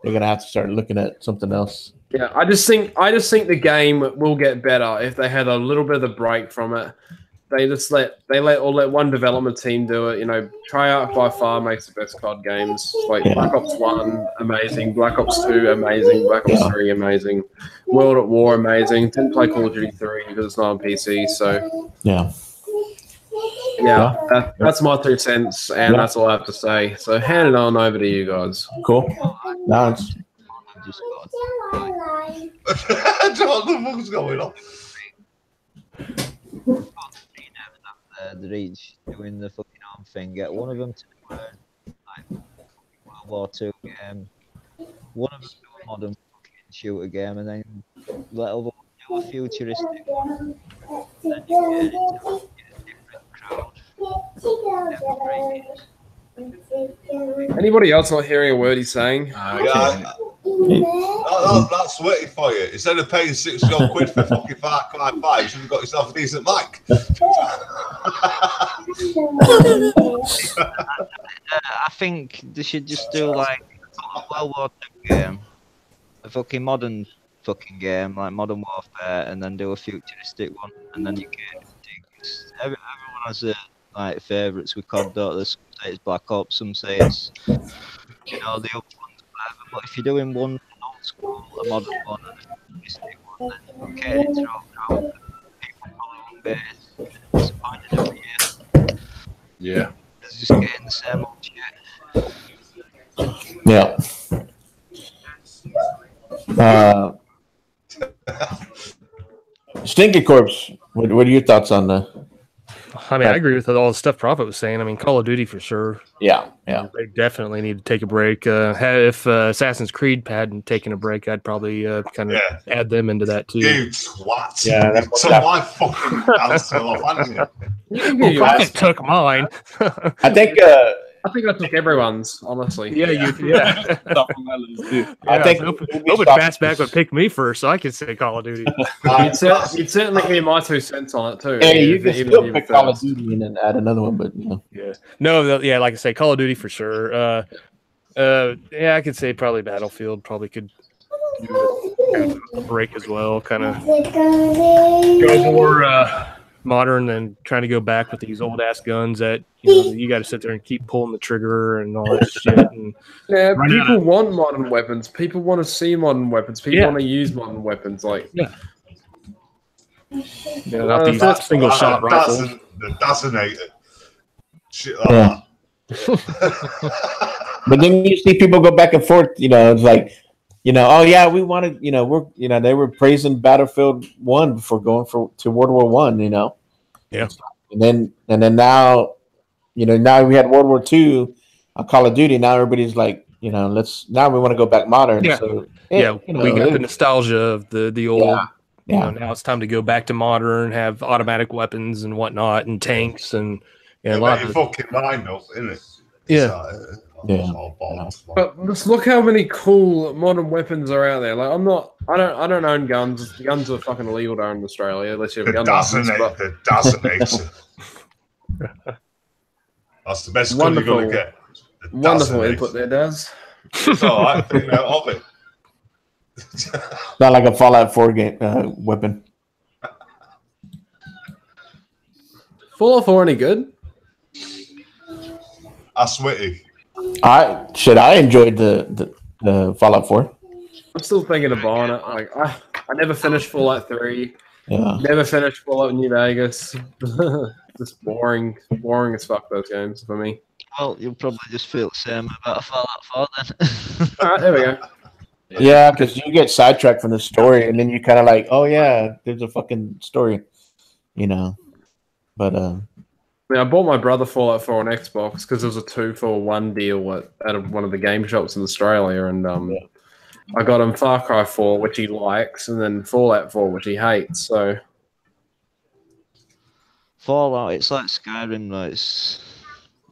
[SPEAKER 2] they're gonna have to start looking at something else.
[SPEAKER 6] Yeah, I just think the game will get better if they had a little bit of a break from it. They let one development team do it. You know, Treyarch by far makes the best COD games. Like Black Ops 1, amazing. Black Ops 2, amazing. Black Ops 3, amazing. World at War, amazing. Didn't play Call of Duty 3 because it's not on PC. So
[SPEAKER 2] yeah,
[SPEAKER 6] that's my 2 cents, and that's all I have to say. So hand it on over to you guys.
[SPEAKER 2] Cool. Now it's
[SPEAKER 3] what the fuck's going on?
[SPEAKER 4] The Reach doing the fucking arm thing. Get one of them to do like World War II game, one of them do a modern fucking shooter game, and then let other one do a futuristic one. Then you get into a different crowd.
[SPEAKER 6] Anybody else not hearing a word he's saying?
[SPEAKER 3] That's witty for you. Instead of paying £60 for fucking Far Cry 5, you should have got yourself a decent mic.
[SPEAKER 4] I think they should just do like a World War II game, a fucking modern fucking game like Modern Warfare, and then do a futuristic one, and then you get things. Everyone has their like favourites with COD. Some say it's Black Ops, some say it's the old ones, whatever. But if you're doing one old school, a modern one, and a futuristic one, then you get it through crowd. People probably won't be disappointed every year.
[SPEAKER 7] Yeah.
[SPEAKER 4] It's just getting the same old shit.
[SPEAKER 2] yeah. Stinky Corpse. What are your thoughts on the?
[SPEAKER 5] I mean, I agree with all the stuff Prophet was saying. I mean, Call of Duty for sure.
[SPEAKER 2] Yeah.
[SPEAKER 5] They definitely need to take a break. If Assassin's Creed hadn't taken a break, I'd probably kind of add them into that too.
[SPEAKER 3] You twat.
[SPEAKER 2] Yeah,
[SPEAKER 3] that's so my fucking answer off, haven't you?
[SPEAKER 5] Prophet took mine.
[SPEAKER 2] I think
[SPEAKER 6] I took everyone's, honestly.
[SPEAKER 5] Yeah.
[SPEAKER 2] I think
[SPEAKER 5] Fastback would pick me first, so I could say Call of Duty.
[SPEAKER 6] You'd certainly hear my 2 cents on it too.
[SPEAKER 2] Hey, you can still pick Call of Duty and then add another one, but
[SPEAKER 5] like I say, Call of Duty for sure. I could say probably Battlefield probably could do a break as well. Kind of go more modern than trying to go back with these old ass guns that you got to sit there and keep pulling the trigger and all that shit. And
[SPEAKER 6] yeah, people want modern weapons. People want to see modern weapons. People want to use modern weapons. Like,
[SPEAKER 5] not these single shot rifles.
[SPEAKER 3] The Dazonator. Shit like that.
[SPEAKER 2] But then you see people go back and forth. It's like, oh yeah, we wanted. They were praising Battlefield 1 before going to World War 1.
[SPEAKER 5] Yeah.
[SPEAKER 2] And then now, now we had World War 2 on Call of Duty. Now everybody's like, now we want to go back modern.
[SPEAKER 5] Yeah.
[SPEAKER 2] So
[SPEAKER 5] we got the nostalgia of the old.
[SPEAKER 2] Yeah.
[SPEAKER 5] Now it's time to go back to modern, have automatic weapons and whatnot, and tanks and a lot of
[SPEAKER 3] fucking mind up, isn't it?
[SPEAKER 6] But just look how many cool modern weapons are out there. Like, I don't own guns. Guns are fucking illegal down in Australia unless you have a gun license.
[SPEAKER 3] The Dazonator. That's the best gun you're gonna get.
[SPEAKER 6] Wonderful input there, Daz.
[SPEAKER 3] It's alright, I think of it.
[SPEAKER 2] Not like a Fallout 4 game weapon.
[SPEAKER 6] Fallout 4 any good?
[SPEAKER 3] That's witty.
[SPEAKER 2] I enjoyed the Fallout 4.
[SPEAKER 6] I'm still thinking of buying it. Like, I never finished Fallout 3.
[SPEAKER 2] Yeah.
[SPEAKER 6] Never finished Fallout New Vegas. Just boring as fuck, those games for me.
[SPEAKER 4] Well, you'll probably just feel the same about Fallout 4 then.
[SPEAKER 6] Alright, there we go.
[SPEAKER 2] Yeah, because you get sidetracked from the story, and then you kind of like, oh yeah, there's a fucking story, But
[SPEAKER 6] I bought my brother Fallout 4 on Xbox because there was a 2-for-1 deal at one of the game shops in Australia, and I got him Far Cry 4, which he likes, and then Fallout 4, which he hates. So
[SPEAKER 4] Fallout, it's like Skyrim, though. It's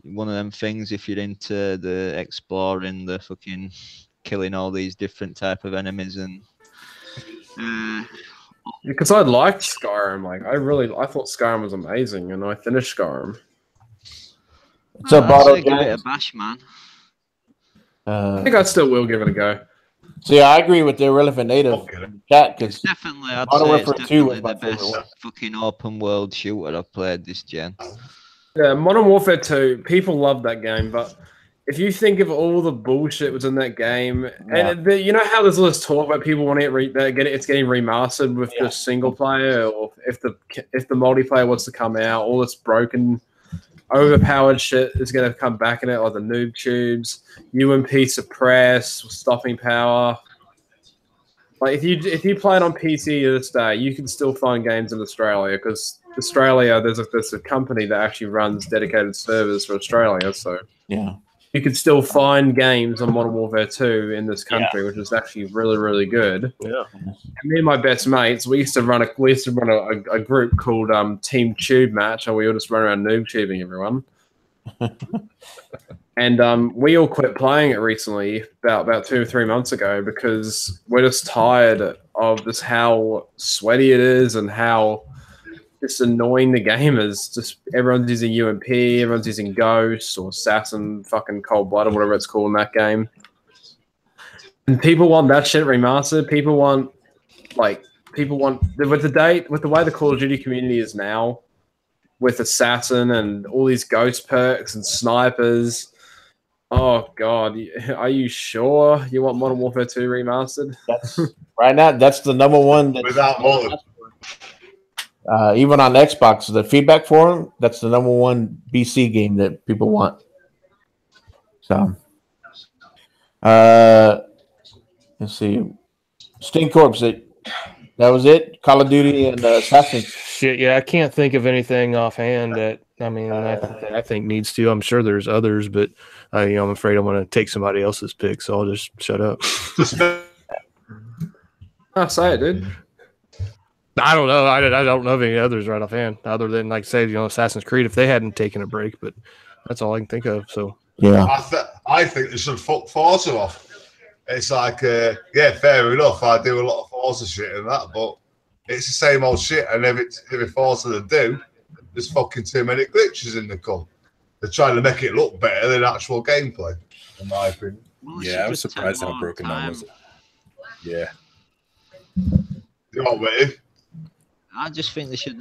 [SPEAKER 4] one of them things. If you're into the exploring, the fucking killing all these different type of enemies, and
[SPEAKER 6] because I liked Skyrim, like I thought Skyrim was amazing, and I finished Skyrim.
[SPEAKER 2] So
[SPEAKER 4] I'd give it a bash, man.
[SPEAKER 6] I think I still will give it a go.
[SPEAKER 2] So yeah, I agree with the Irrelevant Native chat because
[SPEAKER 4] Definitely, I'd say it's definitely the best fucking open world shooter I've played this gen.
[SPEAKER 6] Yeah, Modern Warfare 2, people love that game, but if you think of all the bullshit was in that game, and you know how there's all this talk about people wanting it's getting remastered with the single player, or if the multiplayer wants to come out, all this broken, overpowered shit is going to come back in it, like the noob tubes, UMP suppress, stopping power. Like if you play it on PC to this day, you can still find games in Australia because Australia there's a company that actually runs dedicated servers for Australia, so
[SPEAKER 2] yeah. You
[SPEAKER 6] could still find games on Modern Warfare 2 in this country, which is actually really, really good.
[SPEAKER 5] Yeah.
[SPEAKER 6] And me and my best mates, we used to run a group called Team Tube Match, and we all just run around noob tubing everyone. And we all quit playing it recently, about 2 or 3 months ago, because we're just tired of just how sweaty it is and how just annoying the game is. Just everyone's using UMP, everyone's using Ghost or Assassin, fucking Cold Blood or whatever it's called in that game. And people want that shit remastered. People want with the way the Call of Duty community is now, with Assassin and all these Ghost perks and snipers. Oh God, are you sure you want Modern Warfare 2 remastered?
[SPEAKER 2] Right now, that's the number one.
[SPEAKER 3] Without more.
[SPEAKER 2] Even on Xbox, the feedback forum, that's the number one BC game that people want. So, let's see. Sting Corps, that was it? Call of Duty and Assassin.
[SPEAKER 5] Shit, yeah, I can't think of anything offhand that, I think needs to. I'm sure there's others, but I'm afraid I'm going to take somebody else's pick, so I'll just shut up.
[SPEAKER 6] I'll say it, dude.
[SPEAKER 5] I don't know. I don't know of any others right offhand, other than, like, say, Assassin's Creed, if they hadn't taken a break, but that's all I can think of. So
[SPEAKER 2] yeah,
[SPEAKER 3] I think they should fuck Forza off. It's like, fair enough. I do a lot of Forza shit and that, but it's the same old shit. And every Forza they do, there's fucking too many glitches in the cup. They're trying to make it look better than actual gameplay, in my opinion.
[SPEAKER 7] Well, yeah, I was surprised how broken that was. Yeah.
[SPEAKER 3] You know what I mean?
[SPEAKER 4] I just think they should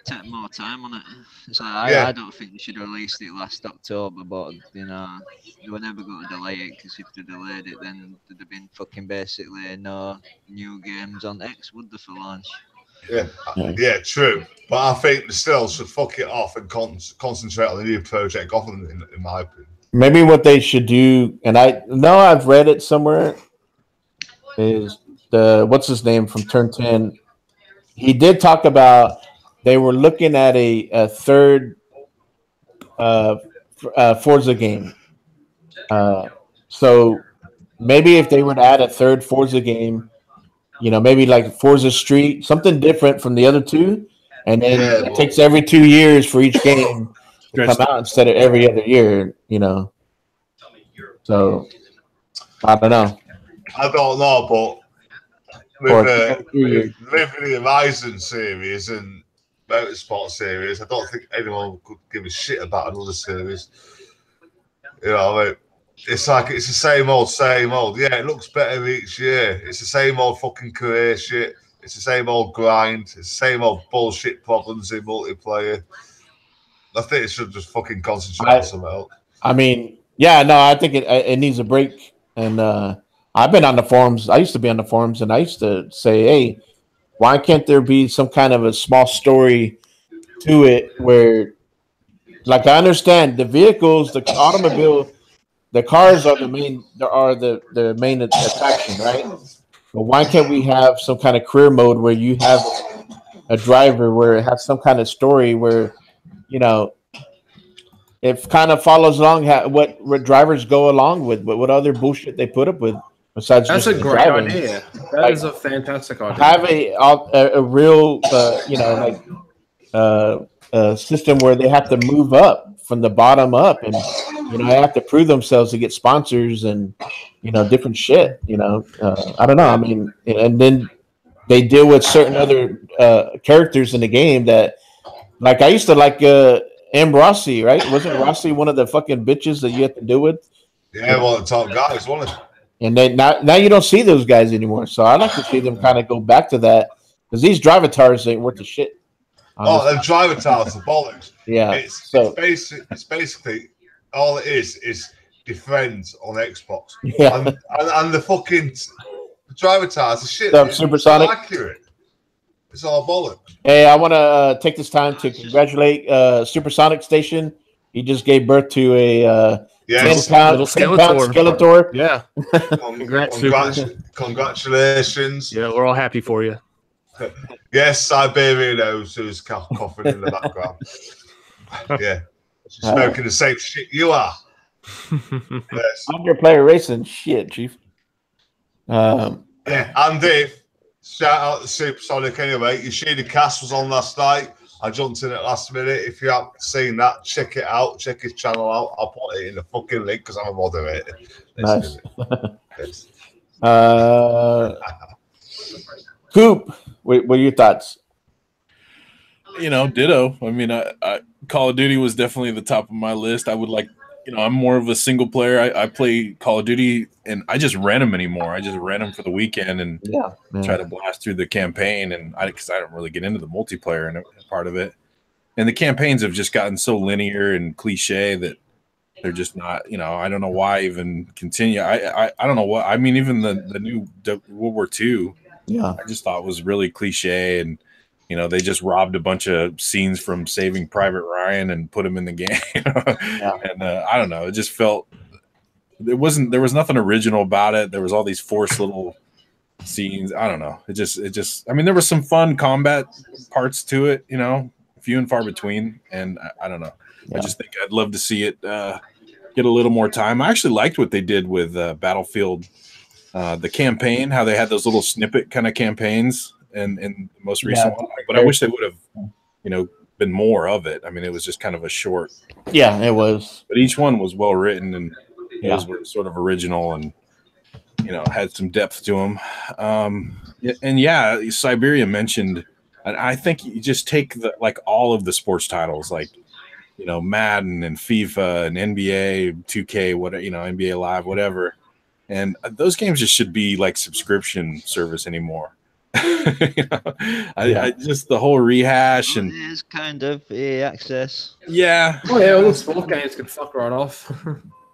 [SPEAKER 4] take more time on it. It's like, I don't think they should have released it last October, but you know, they were never going to delay it, because if they delayed it, then there'd have been fucking basically no new games on X, would they, for launch?
[SPEAKER 3] Yeah, true. But I think they still should fuck it off and concentrate on the new project Gotham, in my opinion.
[SPEAKER 2] Maybe what they should do, and I know I've read it somewhere, is what's his name from Turn 10. He did talk about they were looking at a third Forza game. So maybe if they were to add a third Forza game, you know, maybe like Forza Street, something different from the other two, and then it takes every 2 years for each game to come out instead of every other year, you know. So I don't know.
[SPEAKER 3] I don't know, but with the Horizon series and Motorsport series, I don't think anyone could give a shit about another series. You know what I mean? It's like it's the same old. Yeah, it looks better each year. It's the same old fucking career shit. It's the same old grind. It's the same old bullshit problems in multiplayer. I think it should just fucking concentrate on something else.
[SPEAKER 2] I mean, yeah, no, I think it needs a break. And I've been on the forums. I used to be on the forums, and I used to say, hey, why can't there be some kind of a small story to it where, like, I understand the vehicles, the automobile, the cars are the main attraction, right? But why can't we have some kind of career mode where you have a driver where it has some kind of story where, you know, it kind of follows along what drivers go along with, but what other bullshit they put up with besides
[SPEAKER 6] that's
[SPEAKER 2] just
[SPEAKER 6] a great
[SPEAKER 2] driving.
[SPEAKER 6] idea. That is a fantastic idea.
[SPEAKER 2] Have a real, you know, like a system where they have to move up from the bottom up, and you know, they have to prove themselves to get sponsors and, you know, different shit. You know, I don't know. I mean, and then they deal with certain other characters in the game that, like, I used to like. M. Rossi, right? Wasn't Rossi one of the fucking bitches that you had to deal with?
[SPEAKER 3] Yeah, one of the top guys, wasn't it?
[SPEAKER 2] And then now you don't see those guys anymore. So I like to see them kind of go back to that, because these drivatars ain't worth the shit.
[SPEAKER 3] Honestly. The drivatars are bollocks.
[SPEAKER 2] Yeah.
[SPEAKER 3] It's basically all it is defend on Xbox.
[SPEAKER 2] Yeah.
[SPEAKER 3] And the fucking drivatars are shit.
[SPEAKER 2] Supersonic.
[SPEAKER 3] Accurate. It's all bollocks.
[SPEAKER 2] Hey, I want to take this time to congratulate Supersonic Station. He just gave birth to a 10-pound Skeletor.
[SPEAKER 5] Yeah.
[SPEAKER 3] Congratulations.
[SPEAKER 5] Yeah, we're all happy for you.
[SPEAKER 3] Yes, Siberian knows who's coughing in the background. Yeah. Smoking the same shit you are. Yes.
[SPEAKER 2] Underplayer racing shit, Chief.
[SPEAKER 3] Yeah, and Dave. Shout out to Supersonic anyway. You see the cast was on last night. I jumped in at last minute. If you haven't seen that, check it out. Check his channel out. I'll put it in the fucking link because I'm a moderator.
[SPEAKER 2] Nice. Coop, what are your thoughts?
[SPEAKER 7] You know, ditto. I mean, I Call of Duty was definitely the top of my list. I would like, you know, I'm more of a single player. I play Call of Duty, and I just rent them anymore. I just rent them for the weekend and try to blast through the campaign. And because I don't really get into the multiplayer and part of it. And the campaigns have just gotten so linear and cliche that they're just not, you know, I don't know why even continue. I don't know what, I mean, even the new World War II, I just thought was really cliche, and you know, they just robbed a bunch of scenes from Saving Private Ryan and put them in the game. And I don't know. It just felt there was nothing original about it. There was all these forced little scenes. I don't know. It just, I mean, there was some fun combat parts to it, you know, few and far between. And I don't know. I just think I'd love to see it get a little more time. I actually liked what they did with Battlefield, the campaign, how they had those little snippet kind of campaigns. And the most recent one, but I wish they would have, you know, been more of it. I mean, it was just kind of a short.
[SPEAKER 2] Yeah, it was.
[SPEAKER 7] But each one was well written, and it was sort of original, and you know, had some depth to them. And yeah, Siberia mentioned, and I think you just take all of the sports titles, like, you know, Madden and FIFA and NBA 2K, whatever, you know, NBA Live, whatever, and those games just should be like subscription service anymore. I just the whole rehash and
[SPEAKER 4] It is kind of EA access.
[SPEAKER 7] yeah.
[SPEAKER 6] Oh yeah, all the sport games could fuck right off.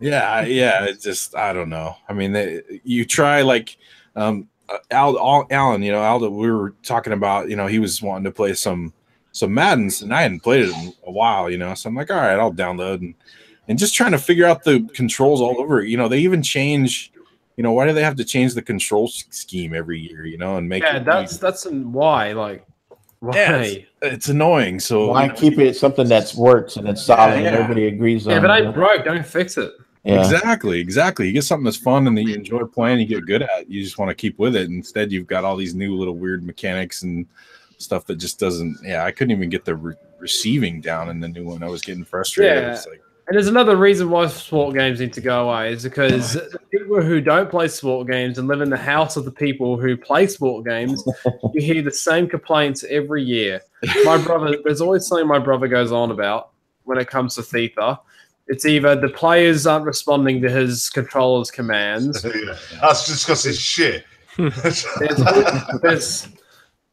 [SPEAKER 7] Yeah. It's just I don't know. I mean, you try like Alan, Aldo. We were talking about. He was wanting to play some Maddens, and I hadn't played it in a while. So I'm like, all right, I'll download and just trying to figure out the controls all over. They even change. Why do they have to change the control scheme every year? And make it
[SPEAKER 6] that's why. Like, why?
[SPEAKER 7] Yeah, it's annoying. So
[SPEAKER 2] why keep it something that's works and it's solid and everybody agrees on?
[SPEAKER 6] Yeah, if it ain't broke, don't fix it.
[SPEAKER 2] Yeah.
[SPEAKER 7] Exactly. You get something that's fun and that you enjoy playing, you get good at. You just want to keep with it. Instead, you've got all these new little weird mechanics and stuff that just doesn't. Yeah, I couldn't even get the receiving down in the new one. I was getting frustrated.
[SPEAKER 6] Yeah.
[SPEAKER 7] It's like,
[SPEAKER 6] and there's another reason why sport games need to go away is because the people who don't play sport games and live in the house of the people who play sport games, you hear the same complaints every year. My brother, there's always something my brother goes on about when it comes to FIFA. It's either the players aren't responding to his controller's commands.
[SPEAKER 3] That's just because it's shit.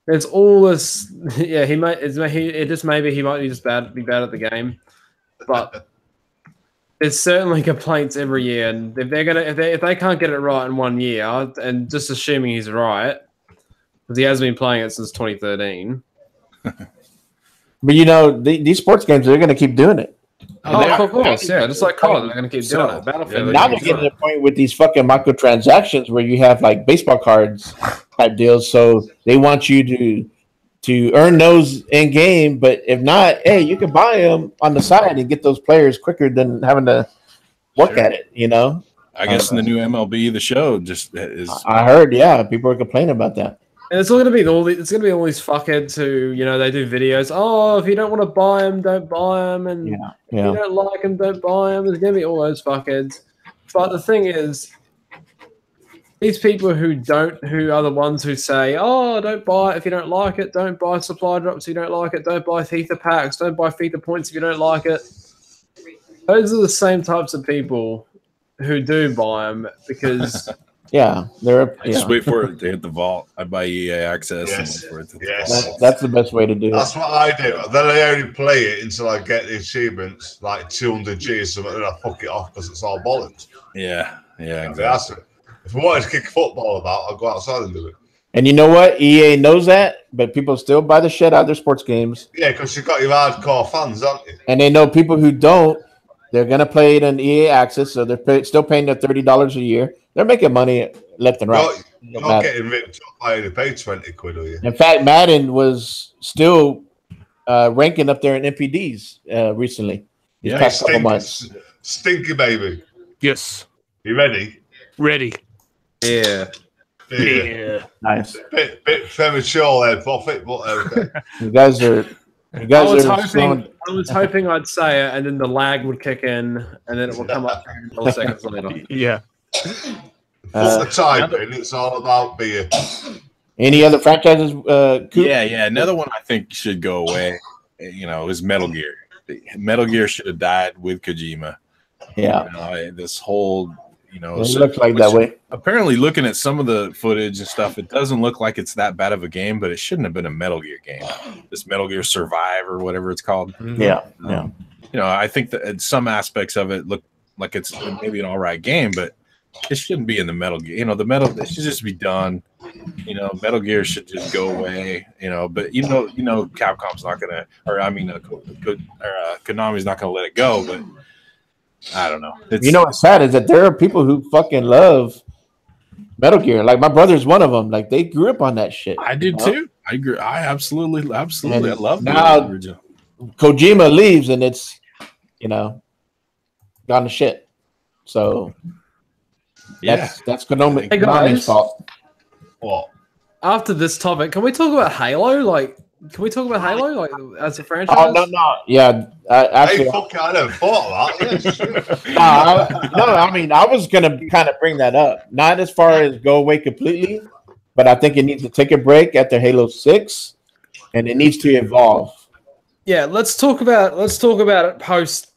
[SPEAKER 6] There's all this. Yeah, he might be just bad at the game, but there's certainly complaints every year. And if they can't get it right in 1 year, and just assuming he's right, because he has been playing it since 2013.
[SPEAKER 2] But these sports games, they're going to keep doing it.
[SPEAKER 6] Of course, yeah. Just like COD, they're going to keep doing it. Battlefield.
[SPEAKER 2] Now they're getting to the point with these fucking microtransactions where you have like baseball cards type deals. So they want you to earn those in game, but if not, hey, you can buy them on the side and get those players quicker than having to work at it.
[SPEAKER 7] I guess in the new MLB, the show just is.
[SPEAKER 2] I heard, people are complaining about that.
[SPEAKER 6] And it's all going to be all these fuckheads who, they do videos. Oh, if you don't want to buy them, don't buy them. And if you don't like them, don't buy them. There's going to be all those fuckheads. But the thing is, these people who are the ones who say, oh, don't buy it if you don't like it. Don't buy supply drops if you don't like it. Don't buy FIFA packs. Don't buy FIFA points if you don't like it. Those are the same types of people who do buy them because...
[SPEAKER 7] Just wait for it to hit the vault. I buy EA access.
[SPEAKER 3] Yes.
[SPEAKER 7] And wait for it
[SPEAKER 3] Yes.
[SPEAKER 2] That's the best way to do it.
[SPEAKER 3] That's what I do. Then I only play it until I get the achievements, like 200G or something, and I fuck it off because it's all bollocks.
[SPEAKER 7] Yeah, exactly.
[SPEAKER 3] If I wanted to kick football about, I'll go outside and do it.
[SPEAKER 2] And you know what? EA knows that, but people still buy the shit out of their sports games.
[SPEAKER 3] Yeah, because you've got your hardcore fans, haven't you?
[SPEAKER 2] And they know people who don't, they're going to play it in EA access, so they're still paying their $30 a year. They're making money left and right.
[SPEAKER 3] You're not getting ripped up by only pay 20 quid, are you?
[SPEAKER 2] In fact, Madden was still ranking up there in NPDs recently. These past couple months.
[SPEAKER 3] Stinky baby.
[SPEAKER 5] Yes.
[SPEAKER 3] You ready?
[SPEAKER 5] Ready.
[SPEAKER 6] Yeah.
[SPEAKER 2] Nice.
[SPEAKER 3] Bit premature there, Prophet, but okay.
[SPEAKER 2] You guys are.
[SPEAKER 6] I was hoping I'd say it, and then the lag would kick in, and then it would come up 12 seconds later.
[SPEAKER 5] Yeah.
[SPEAKER 3] Fuck the time, man. It's all about beer.
[SPEAKER 2] Any other franchises? Coop?
[SPEAKER 7] Yeah. Another one I think should go away. Is Metal Gear. Metal Gear should have died with Kojima.
[SPEAKER 2] Yeah.
[SPEAKER 7] This whole.
[SPEAKER 2] It looks like that way.
[SPEAKER 7] Apparently, looking at some of the footage and stuff, it doesn't look like it's that bad of a game, but it shouldn't have been a Metal Gear game. This Metal Gear Survive or whatever it's called.
[SPEAKER 2] Yeah.
[SPEAKER 7] I think that some aspects of it look like it's maybe an all right game, but it shouldn't be in the Metal Gear. It should just be done. Metal Gear should just go away. But Capcom's not gonna, Konami's not gonna let it go. But I don't know.
[SPEAKER 2] What's sad is that there are people who fucking love Metal Gear. Like my brother's one of them. Like they grew up on that shit.
[SPEAKER 7] I did too. I agree. I absolutely. And I love
[SPEAKER 2] now. Kojima leaves, and it's gone to shit. So that's Konami's fault.
[SPEAKER 3] What?
[SPEAKER 6] After this topic, can we talk about Halo? Can we talk about Halo as a franchise?
[SPEAKER 2] Oh no. Yeah, actually,
[SPEAKER 3] I never thought of that.
[SPEAKER 2] I was gonna kind of bring that up. Not as far as go away completely, but I think it needs to take a break after Halo 6, and it needs to evolve.
[SPEAKER 6] Yeah, let's talk about it post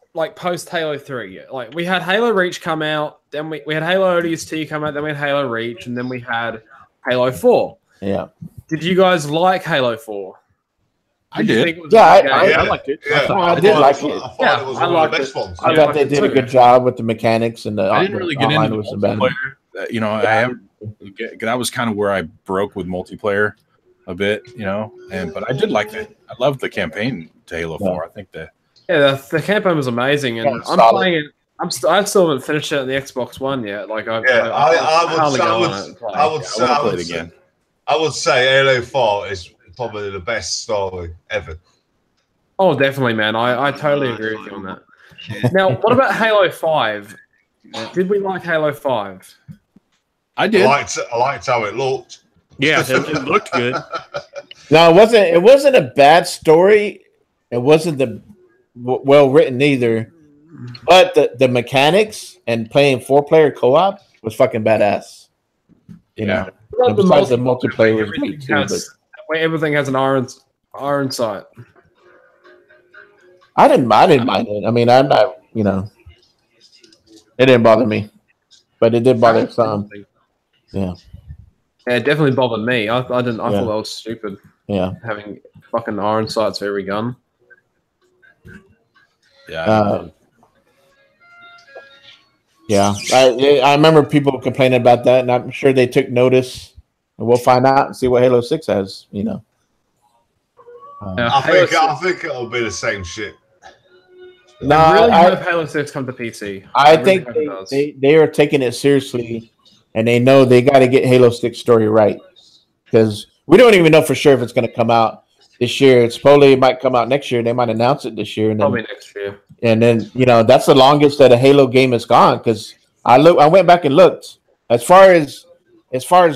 [SPEAKER 6] Halo 3. Like we had Halo Reach come out, then we had Halo ODST come out, then we had Halo Reach, and then we had Halo 4.
[SPEAKER 2] Yeah.
[SPEAKER 6] Did you guys like Halo 4?
[SPEAKER 7] I did.
[SPEAKER 2] I
[SPEAKER 5] liked it.
[SPEAKER 3] Yeah,
[SPEAKER 2] I did like it.
[SPEAKER 3] I thought it was one of the best ones.
[SPEAKER 2] I thought they did a good job with the mechanics and the.
[SPEAKER 7] I didn't really get into
[SPEAKER 2] online was bad.
[SPEAKER 7] multiplayer. You know, that was kind of where I broke with multiplayer a bit. You know, but I did like that. I loved the campaign to Halo 4. I think that.
[SPEAKER 6] Yeah, the campaign was amazing, and I'm playing it. I still haven't finished it on the Xbox One yet. Like I
[SPEAKER 3] would say Halo 4 is probably the best story ever.
[SPEAKER 6] Oh, definitely, man. I totally agree with you on that. Now, what about Halo 5? Did we like Halo 5?
[SPEAKER 7] I did.
[SPEAKER 3] I liked how it looked.
[SPEAKER 5] Yeah, it looked good.
[SPEAKER 2] No, it wasn't a bad story. It wasn't well written either. But the mechanics and playing 4-player co-op was fucking badass. You know, and besides the multiplayer was great too. But
[SPEAKER 6] everything has an iron sight.
[SPEAKER 2] I didn't mind it. I mean, I'm not. You know, it didn't bother me, but it did bother some. Yeah.
[SPEAKER 6] Yeah, it definitely bothered me. I didn't. I thought that was stupid.
[SPEAKER 2] Yeah.
[SPEAKER 6] Having fucking iron sights for every gun.
[SPEAKER 7] Yeah.
[SPEAKER 2] Yeah, I remember people complaining about that, and I'm sure they took notice. And we'll find out and see what Halo 6 has. You know,
[SPEAKER 3] I think it'll be the same shit.
[SPEAKER 6] No, I really hope Halo 6 come to PC.
[SPEAKER 2] I think they are taking it seriously, and they know they got to get Halo 6 story right, because we don't even know for sure if it's going to come out this year. It's probably it might come out next year. They might announce it this year, and
[SPEAKER 6] probably next year.
[SPEAKER 2] And then, you know, that's the longest that a Halo game has gone, because I went back and looked as far as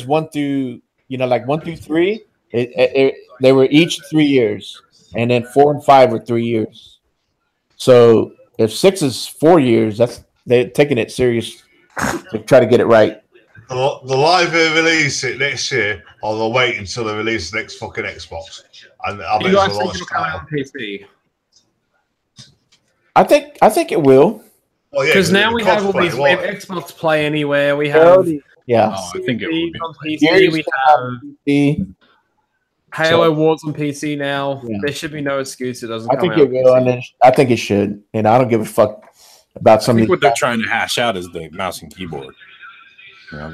[SPEAKER 2] 1 through, you know, like 1 through 3, they were each 3 years, and then 4 and 5 were 3 years. So if 6 is 4 years, they're taking it serious to try to get it right.
[SPEAKER 3] They'll either release it next year or they'll wait until they release the next fucking Xbox. And I bet
[SPEAKER 6] guys think it'll come out on PC?
[SPEAKER 2] I think it will.
[SPEAKER 6] Because now we have all these. We have Xbox Play Anywhere. We have
[SPEAKER 2] I
[SPEAKER 7] think it will be
[SPEAKER 6] on PC. We have Halo Wars on PC now. Yeah. There should be no excuse it doesn't.
[SPEAKER 2] I think it will, and I think it should. And I don't give a fuck about some.
[SPEAKER 7] I think what they're trying to hash out is the mouse and keyboard. You know,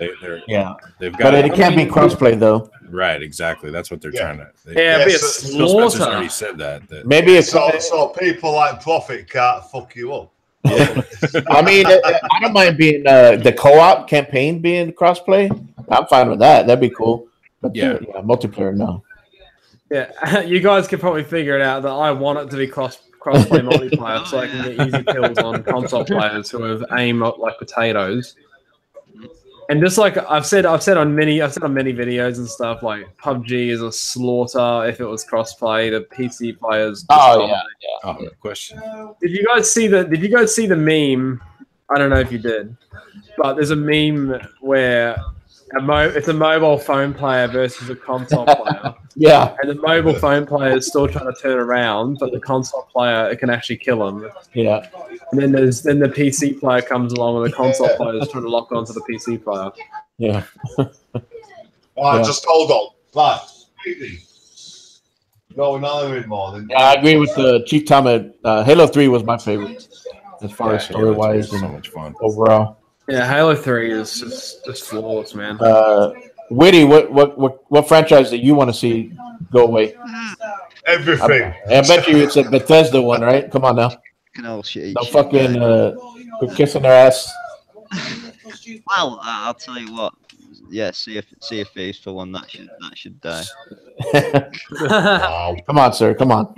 [SPEAKER 7] they've got.
[SPEAKER 2] But it can't be crossplay though.
[SPEAKER 7] Right, exactly. That's what they're trying to.
[SPEAKER 6] It'd be a slaughter.
[SPEAKER 7] Already said that.
[SPEAKER 2] Maybe it's
[SPEAKER 3] so people like Profit can't fuck you up.
[SPEAKER 2] Yeah. I mean, I don't mind being the co-op campaign being crossplay. I'm fine with that. That'd be cool. But multiplayer, no.
[SPEAKER 6] Yeah, you guys could probably figure it out that I want it to be crossplay multiplayer, so I can get easy kills on console players who have aim like potatoes. And just like I've said on many videos and stuff, like PUBG is a slaughter if it was crossplay. The PC players.
[SPEAKER 7] Oh, no question.
[SPEAKER 6] Did you guys see the meme? I don't know if you did, but there's a meme where it's a mobile phone player versus a console player.
[SPEAKER 2] Yeah.
[SPEAKER 6] And the mobile phone player is still trying to turn around, but the console player, it can actually kill him.
[SPEAKER 2] Yeah.
[SPEAKER 6] And then the PC player comes along, and the console player is trying to lock onto the PC player.
[SPEAKER 2] Yeah.
[SPEAKER 3] Just hold on. Right. Going on anymore.
[SPEAKER 2] I agree with the Chief Tom. Halo 3 was my favorite as far as story wise and
[SPEAKER 7] so much fun
[SPEAKER 2] overall.
[SPEAKER 6] Yeah, Halo 3 is just flawless, man.
[SPEAKER 2] Witty, what franchise do you want to see go away?
[SPEAKER 3] Everything.
[SPEAKER 2] I bet you it's a Bethesda one, right? Come on now.
[SPEAKER 4] No
[SPEAKER 2] fucking quit kissing their ass.
[SPEAKER 4] Well, I'll tell you what. Yeah, see a face for one that should die.
[SPEAKER 3] Wow.
[SPEAKER 2] Come on, sir. Come on.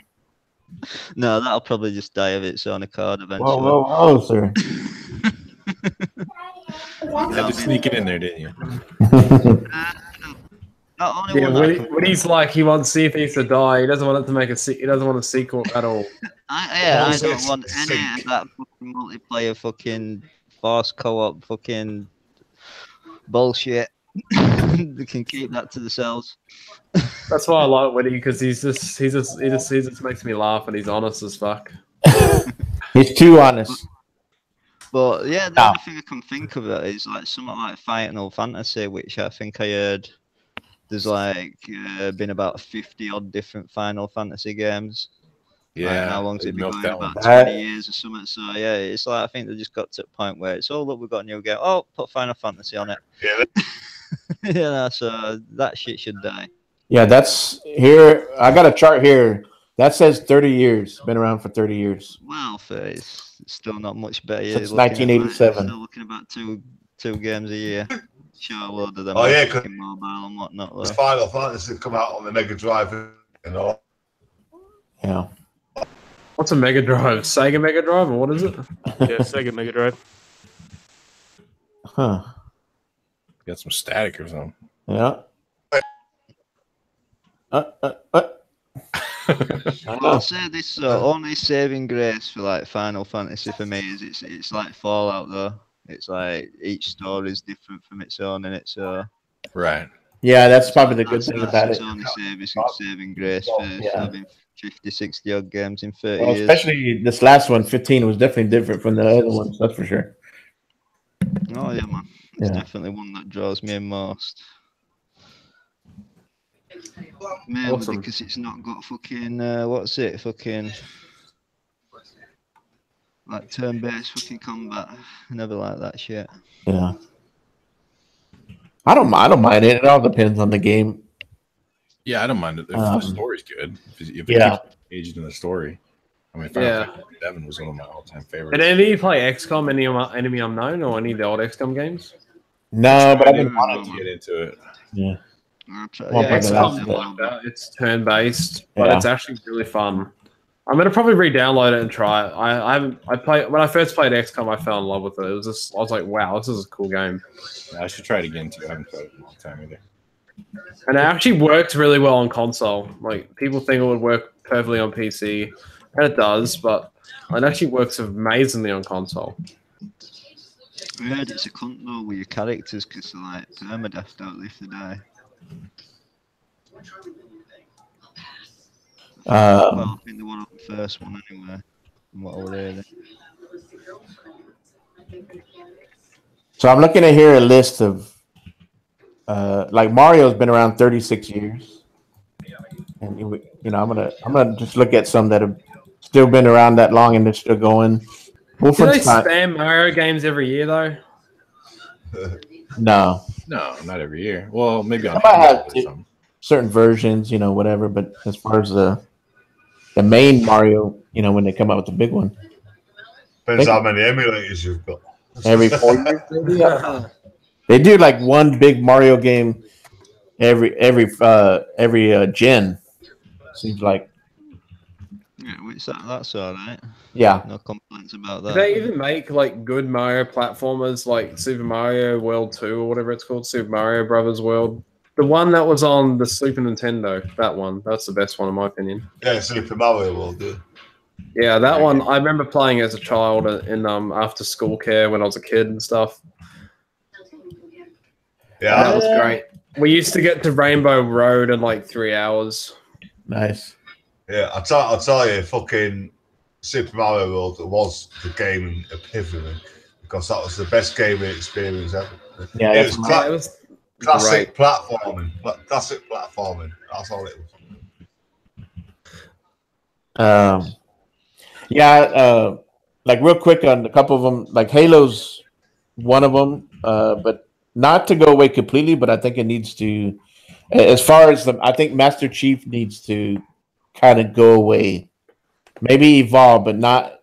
[SPEAKER 4] No, that'll probably just die of its own accord eventually.
[SPEAKER 2] Whoa, sir.
[SPEAKER 7] You had to sneak it in there, didn't you?
[SPEAKER 4] Not only
[SPEAKER 6] Woody's like he wants Sea Thief to die. He doesn't want it to make he doesn't want a sequel at all.
[SPEAKER 4] I don't want any of that fucking multiplayer fucking force co-op fucking bullshit. They can keep that to themselves.
[SPEAKER 6] That's why I like Woody, because he just makes me laugh, and he's honest as fuck.
[SPEAKER 2] He's too honest.
[SPEAKER 4] But yeah, the only thing I can think of it is like something like Final Fantasy, which I think I heard there's like been about 50 odd different Final Fantasy games.
[SPEAKER 7] Yeah.
[SPEAKER 4] Like, how long's
[SPEAKER 7] they
[SPEAKER 4] it been
[SPEAKER 7] milked
[SPEAKER 4] going?
[SPEAKER 7] that one.
[SPEAKER 4] About 20 years or something. So yeah, it's like I think they just got to a point where it's, oh look, we've got a new game. Oh, put Final Fantasy on it.
[SPEAKER 3] Yeah.
[SPEAKER 4] Yeah, so that shit should die.
[SPEAKER 2] Yeah, that's here. I got a chart here that says 30 years. Been around for 30 years.
[SPEAKER 4] Well, it's still not much better.
[SPEAKER 2] Since
[SPEAKER 4] You're looking at,
[SPEAKER 2] 1987.
[SPEAKER 4] still looking about two games a year. Sure, a load of them.
[SPEAKER 3] Oh, yeah,
[SPEAKER 4] fucking mobile and whatnot.
[SPEAKER 3] The
[SPEAKER 4] Though.
[SPEAKER 3] Final Fantasy come out on the Mega Drive, you know.
[SPEAKER 2] Yeah.
[SPEAKER 6] What's a Mega Drive? Sega Mega Drive, or what is it?
[SPEAKER 5] Yeah, Sega Mega Drive.
[SPEAKER 2] Huh.
[SPEAKER 7] Got some static or something.
[SPEAKER 2] Yeah.
[SPEAKER 4] I'll say this: only saving grace for like Final Fantasy for me is it's like Fallout though. It's like each story is different from its own, and it's
[SPEAKER 7] Right.
[SPEAKER 2] Yeah, that's probably the good thing about it.
[SPEAKER 4] It's only saving grace for having 50, 60 odd games in 30
[SPEAKER 2] Well,
[SPEAKER 4] years.
[SPEAKER 2] especially this last one, 15, was definitely different from the other ones. That's for sure.
[SPEAKER 4] Oh yeah, man. It's
[SPEAKER 2] Yeah.
[SPEAKER 4] definitely one that draws me in most. Mainly
[SPEAKER 6] Awesome.
[SPEAKER 4] because it's not got fucking what's it? Fucking like turn-based fucking combat. I never like that shit.
[SPEAKER 2] Yeah. I don't mind it. It all depends on the game.
[SPEAKER 7] Yeah, I don't mind it if the story's good. If it
[SPEAKER 2] Yeah.
[SPEAKER 7] keeps engaged in the story. I mean, Final
[SPEAKER 6] Yeah.
[SPEAKER 7] Fantasy 7 was one of my all-time
[SPEAKER 6] And
[SPEAKER 7] favorites.
[SPEAKER 6] any of you play XCOM, Enemy Unknown, or any of the old XCOM games?
[SPEAKER 2] No, but I've been
[SPEAKER 7] wanted to get into it.
[SPEAKER 2] Yeah.
[SPEAKER 4] I'll try-
[SPEAKER 2] Well,
[SPEAKER 6] Yeah,
[SPEAKER 2] but
[SPEAKER 6] XCOM's
[SPEAKER 2] that's-
[SPEAKER 6] like that. It's turn-based, but
[SPEAKER 2] Yeah.
[SPEAKER 6] it's actually really fun. I'm gonna probably re-download it and try it. I played when I first played XCOM. I fell in love with it. It was just I was like, wow, this is a cool game,
[SPEAKER 7] Yeah, I should try it again too. I haven't played it in a long time either.
[SPEAKER 6] and it actually works really well on console. Like people think it would work perfectly on PC, and it does, but it actually works amazingly on console.
[SPEAKER 4] I heard it's a cunt though with your characters because they're like permadeath, don't live to die. Well, I think they were on the first one anyway. From what I was hearing.
[SPEAKER 2] So I'm looking at here a list of like Mario's been around 36 years, and I'm gonna just look at some that have still been around that long and they're still going.
[SPEAKER 6] Do they
[SPEAKER 2] Wolfenstein,
[SPEAKER 6] spam Mario games every year though?
[SPEAKER 2] no,
[SPEAKER 7] No, not every year. Well, maybe on
[SPEAKER 2] I might have
[SPEAKER 7] or something.
[SPEAKER 2] certain versions, whatever. But as far as the main Mario, when they come out with the big one,
[SPEAKER 3] Depends how many emulators you've got.
[SPEAKER 2] every 4 years, maybe? I don't know. They do like one big Mario game every gen. Seems like.
[SPEAKER 4] Yeah, which that's alright.
[SPEAKER 2] Yeah.
[SPEAKER 4] No complaints about
[SPEAKER 6] Do
[SPEAKER 4] that.
[SPEAKER 6] they even make like good Mario platformers like Super Mario World 2 or whatever it's called, Super Mario Brothers World? The one that was on the Super Nintendo, that's the best one in my opinion.
[SPEAKER 3] Yeah, Super Mario World, yeah.
[SPEAKER 6] Yeah, that one I remember playing as a child in after school care when I was a kid and stuff.
[SPEAKER 3] Yeah,
[SPEAKER 6] That was great. We used to get to Rainbow Road in like 3 hours.
[SPEAKER 2] Nice.
[SPEAKER 3] yeah. I'll tell you, fucking Super Mario World was the gaming epiphany because that was the best gaming experience ever.
[SPEAKER 2] Yeah,
[SPEAKER 3] it
[SPEAKER 2] that's
[SPEAKER 3] was
[SPEAKER 6] Yeah, it was
[SPEAKER 3] classic
[SPEAKER 6] great.
[SPEAKER 3] platforming. Classic platforming. That's all it was.
[SPEAKER 2] Like real quick on a couple of them, like Halo's one of them, but not to go away completely. But I think it needs to, as far as I think Master Chief needs to kind of go away, maybe evolve, but not.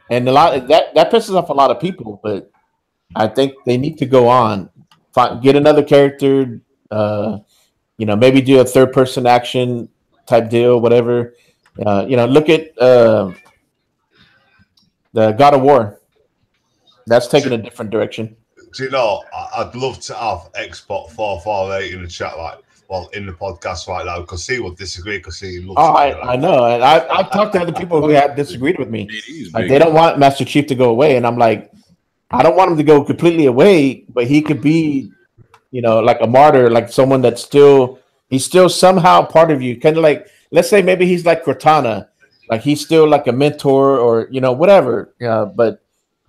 [SPEAKER 2] And a lot that pisses off a lot of people, but I think they need to go on, get another character, maybe do a third person action type deal, whatever. Look at the God of War. That's taking a different direction.
[SPEAKER 3] Do you know, I'd love to have Xbox 448 in the chat, in the podcast right now, because he would disagree because he loves it.
[SPEAKER 2] I know. And I've talked to other people who have disagreed with me.
[SPEAKER 7] He's
[SPEAKER 2] Like
[SPEAKER 7] big.
[SPEAKER 2] they don't want Master Chief to go away, and I'm like, I don't want him to go completely away, but he could be, like a martyr, like someone that's he's still somehow part of you. Kind of like, let's say maybe he's like Cortana, like he's still like a mentor or whatever. But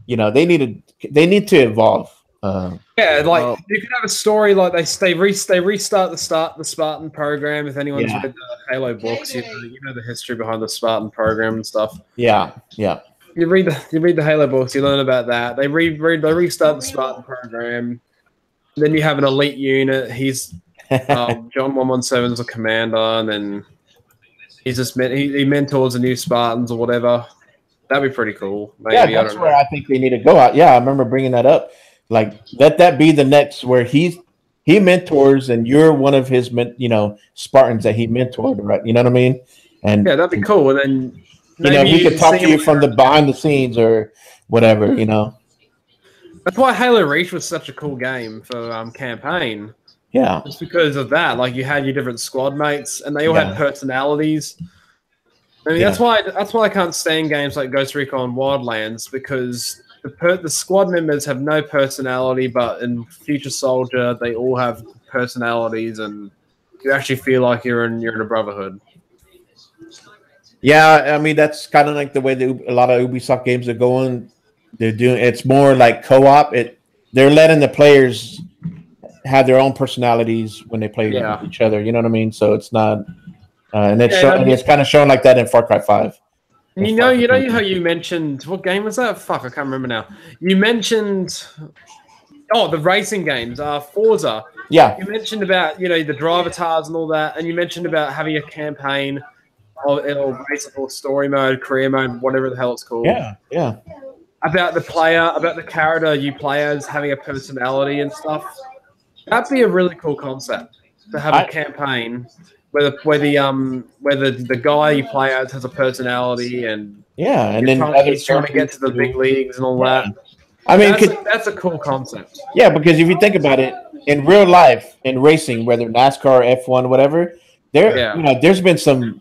[SPEAKER 2] they need to evolve.
[SPEAKER 6] Yeah, like you could have a story like they restart the Spartan program. If anyone's read the Halo books, you know the history behind the Spartan program and stuff.
[SPEAKER 2] Yeah.
[SPEAKER 6] You read the Halo books, you learn about that. They restart the Spartan program. Then you have an elite unit. He's John 117 is a commander, and then he's just he mentors the new Spartans or whatever. That'd be pretty cool. Maybe,
[SPEAKER 2] that's where I think they need to go out. Yeah, I remember bringing that up. Like, let that be the next where he mentors, and you're one of his Spartans that he mentored, right? You know what I mean? And
[SPEAKER 6] yeah, that'd be cool. And then
[SPEAKER 2] he could talk to you from the behind the scenes or whatever.
[SPEAKER 6] That's why Halo Reach was such a cool game for campaign.
[SPEAKER 2] Yeah,
[SPEAKER 6] just because of that. Like, you had your different squad mates, and they all had personalities. I mean, that's why I can't stand games like Ghost Recon Wildlands, because the squad members have no personality, but in Future Soldier they all have personalities, and you actually feel like you're in a brotherhood.
[SPEAKER 2] Yeah, I mean, that's kind of like the way a lot of Ubisoft games are going. They're doing it's more like co-op. They're letting the players have their own personalities when they play with each other. You know what I mean? So it's not, and it's kind of shown like that in Far Cry 5.
[SPEAKER 6] You know how you mentioned, what game was that? Fuck, I can't remember now. You mentioned, the racing games, Forza.
[SPEAKER 2] Yeah.
[SPEAKER 6] You mentioned about, the driver tars and all that, and you mentioned about having a campaign or race or story mode, career mode, whatever the hell it's called.
[SPEAKER 2] Yeah.
[SPEAKER 6] About the player, about the character you play as having a personality and stuff. That'd be a really cool concept to have a campaign where the guy you play as has a personality and he's trying to get to the big leagues and all that.
[SPEAKER 2] I mean,
[SPEAKER 6] that's a cool concept.
[SPEAKER 2] Yeah, because if you think about it, in real life, in racing, whether NASCAR, F1, whatever, there's been some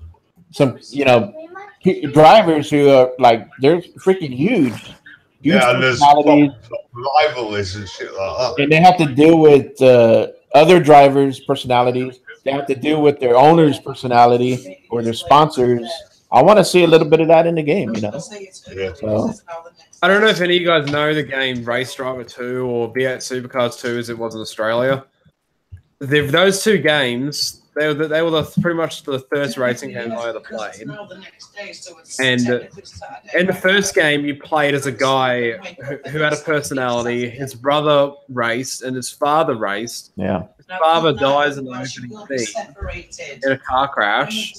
[SPEAKER 2] drivers who are like they're freaking huge.
[SPEAKER 3] And there's rivalries and shit like that.
[SPEAKER 2] And they have to deal with other drivers' personalities. They have to deal with their owner's personality or their sponsors. I want to see a little bit of that in the game,
[SPEAKER 3] Yeah.
[SPEAKER 2] So,
[SPEAKER 6] I don't know if any of you guys know the game Race Driver 2 or V8 Supercars 2 as it was in Australia. Those two games, they were pretty much the first racing games I ever played. And in the first game, you played as a guy who had a personality. His brother raced and his father raced.
[SPEAKER 2] Yeah.
[SPEAKER 6] His father dies in the opening scene in a car crash.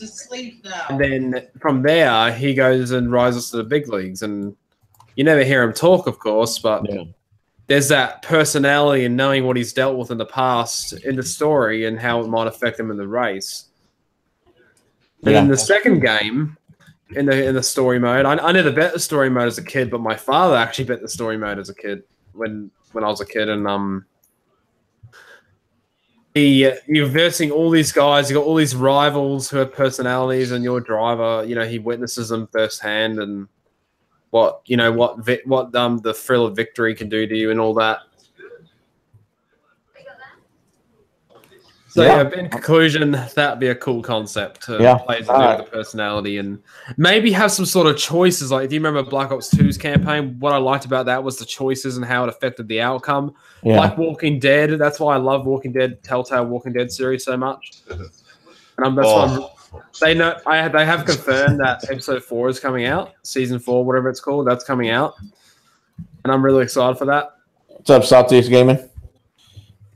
[SPEAKER 6] And then from there, he goes and rises to the big leagues. And you never hear him talk, of course, but there's that personality and knowing what he's dealt with in the past in the story and how it might affect him in the race. And in the second game, in the story mode, I never bet the story mode as a kid, but my father actually bet the story mode as a kid when I was a kid, and you're versing all these guys. You got all these rivals who have personalities, and your driver, he witnesses them firsthand, and what the thrill of victory can do to you and all that. So in conclusion, that'd be a cool concept to play to do with the personality, and maybe have some sort of choices. Like, if you remember Black Ops 2's campaign, what I liked about that was the choices and how it affected the outcome. Like Walking Dead, that's why I love Walking Dead, Telltale Walking Dead series so much. And that's why they have confirmed that episode 4 is coming out, season 4, whatever it's called, that's coming out, and I'm really excited for that.
[SPEAKER 2] What's up, Saltiest Gaming?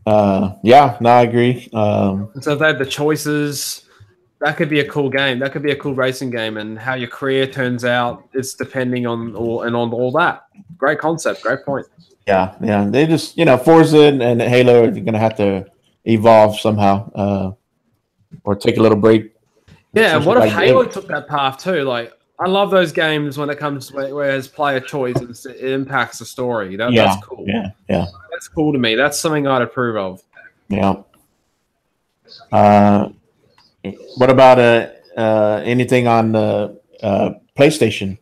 [SPEAKER 2] I agree.
[SPEAKER 6] So if they had the choices, that could be a cool game. That could be a cool racing game, and how your career turns out is depending on all that. Great concept, great point.
[SPEAKER 2] Yeah. They just Forza and Halo are going to have to evolve somehow, or take a little break.
[SPEAKER 6] Yeah, what if Halo took that path too? Like, I love those games when it comes where there's player choice and it impacts the story. That's cool.
[SPEAKER 2] Yeah.
[SPEAKER 6] That's cool to me. That's something I'd approve of.
[SPEAKER 2] Yeah. What about anything on the PlayStation?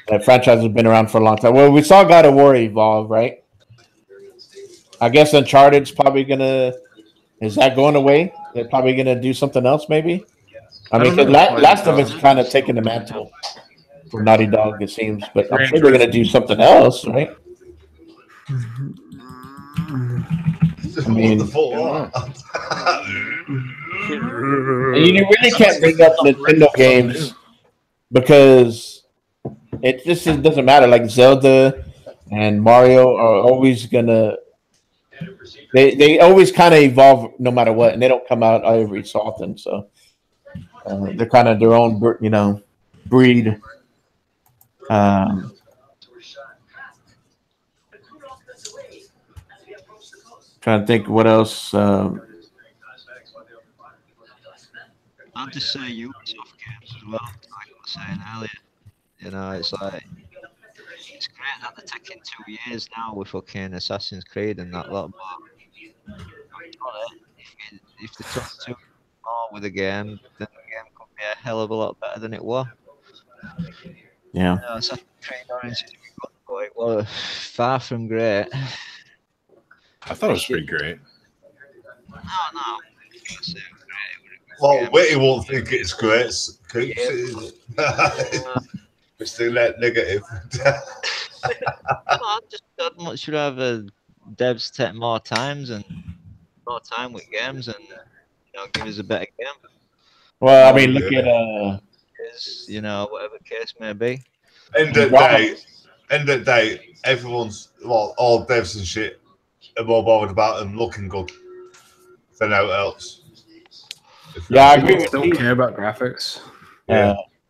[SPEAKER 2] That franchise has been around for a long time. Well, we saw God of War evolve, right? I guess Uncharted's probably gonna. Is that going away? They're probably gonna do something else, maybe. I mean, Last of Us kind of taking the mantle for Naughty Dog, it seems, but I'm sure they're going to do something else, right? mean,
[SPEAKER 3] what the fuck?
[SPEAKER 2] you really can't bring up Nintendo games because it just doesn't matter. Like Zelda and Mario are always gonna. They always kind of evolve no matter what, and they don't come out every so often. So they're kind of their own, breed. Trying to think what else.
[SPEAKER 4] I'll just say Ubisoft games as well. Like I was saying earlier, you know, it's like it's great that they're taking 2 years now with fucking Assassin's Creed and that lot. But if they took 2 more with the game, then the game could be a hell of a lot better than it was.
[SPEAKER 2] Yeah.
[SPEAKER 4] You know, Assassin's Creed Origins was far from great.
[SPEAKER 7] I thought it was pretty great.
[SPEAKER 4] No.
[SPEAKER 3] Well, Witty won't think it's great. We're still negative.
[SPEAKER 4] I'd much rather devs take more time with games and give us a better game.
[SPEAKER 2] Well, I mean, look at
[SPEAKER 4] whatever case may be.
[SPEAKER 3] End of the day, everyone's all devs and shit are more bothered about them looking good than out else.
[SPEAKER 2] Yeah, I agree.
[SPEAKER 6] Don't care about graphics.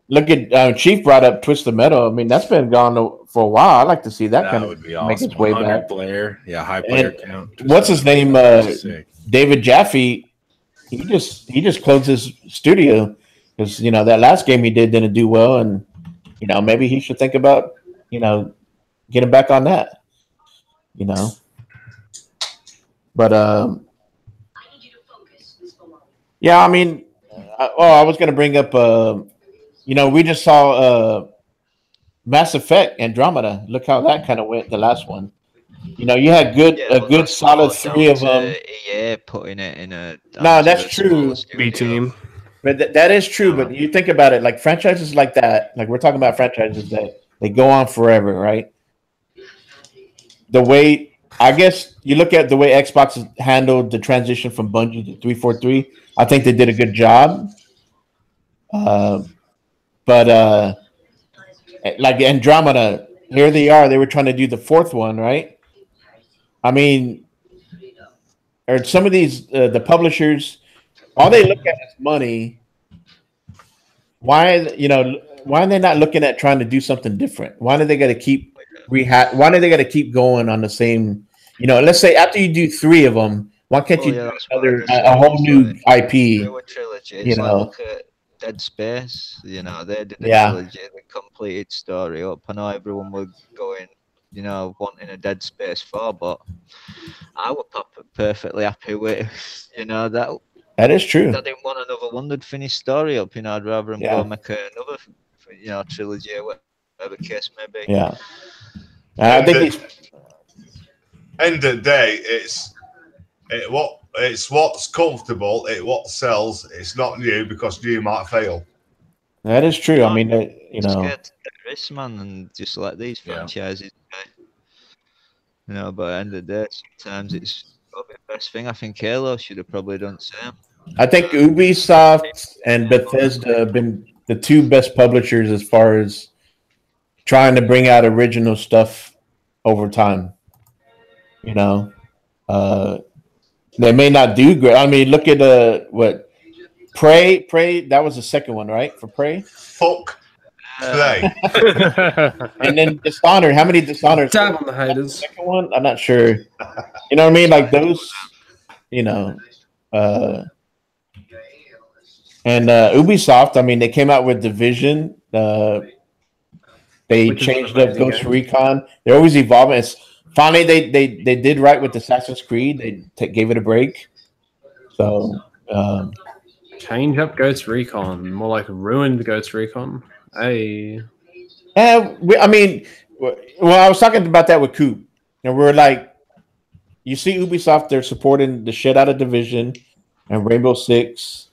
[SPEAKER 2] Look at Chief brought up Twisted Metal. I mean, that's been gone for a while. I'd like to see that kind
[SPEAKER 7] would
[SPEAKER 2] of
[SPEAKER 7] be awesome.
[SPEAKER 2] make its way back.
[SPEAKER 7] Player, high player count.
[SPEAKER 2] What's his name? David Jaffe. He just closed his studio because that last game he didn't do well, and maybe he should think about getting back on that. But yeah, I mean, I was going to bring up. We just saw Mass Effect Andromeda. Look how that kind of went. The last one. You had a good solid 3 of them.
[SPEAKER 4] EA putting it in a.
[SPEAKER 2] No, that's true.
[SPEAKER 5] B team.
[SPEAKER 2] But that is true. But you think about it, like franchises like that. Like we're talking about franchises that they go on forever, right? The way. I guess you look at the way Xbox has handled the transition from Bungie to 343. I think they did a good job. But like Andromeda, here they are. They were trying to do the 4th one, right? I mean, or some of these the publishers, all they look at is money. Why are they not looking at trying to do something different? Why do they got to keep why do they got to keep going on the same? Let's say after you do 3 of them, why can't you do a whole new IP?
[SPEAKER 4] Trilogy. Look at Dead Space. They did a trilogy, the completed story up. I know everyone was going, wanting a Dead Space 4, but I was perfectly happy with, that.
[SPEAKER 2] That is true.
[SPEAKER 4] I didn't want another one that'd finish story up. I'd rather them go make another, trilogy, whatever case may be.
[SPEAKER 2] Yeah. I think
[SPEAKER 3] end of the day, it's what's comfortable, what sells. It's not new because new might fail.
[SPEAKER 2] That is true. I mean,
[SPEAKER 4] Just get to take risks, man, and just let these franchises go. But at the end of the day, sometimes it's probably the best thing. I think Halo should have probably done the same.
[SPEAKER 2] I think Ubisoft and Bethesda have been the 2 best publishers as far as trying to bring out original stuff over time. They may not do great. I mean, look at what Prey. That was the 2nd one, right? For Prey.
[SPEAKER 3] Fuck. Prey.
[SPEAKER 2] And then Dishonored. How many Dishonored?
[SPEAKER 6] Down on the haters.
[SPEAKER 2] Second one. I'm not sure. You know what I mean? Like those. And Ubisoft. I mean, they came out with Division. They changed up Ghost Recon. They're always evolving. Finally, they did right with Assassin's Creed. They gave it a break. So
[SPEAKER 6] change up Ghost Recon, more like ruined Ghost Recon. Hey,
[SPEAKER 2] I mean, I was talking about that with Coop, and we're like, you see Ubisoft, they're supporting the shit out of Division and Rainbow Six,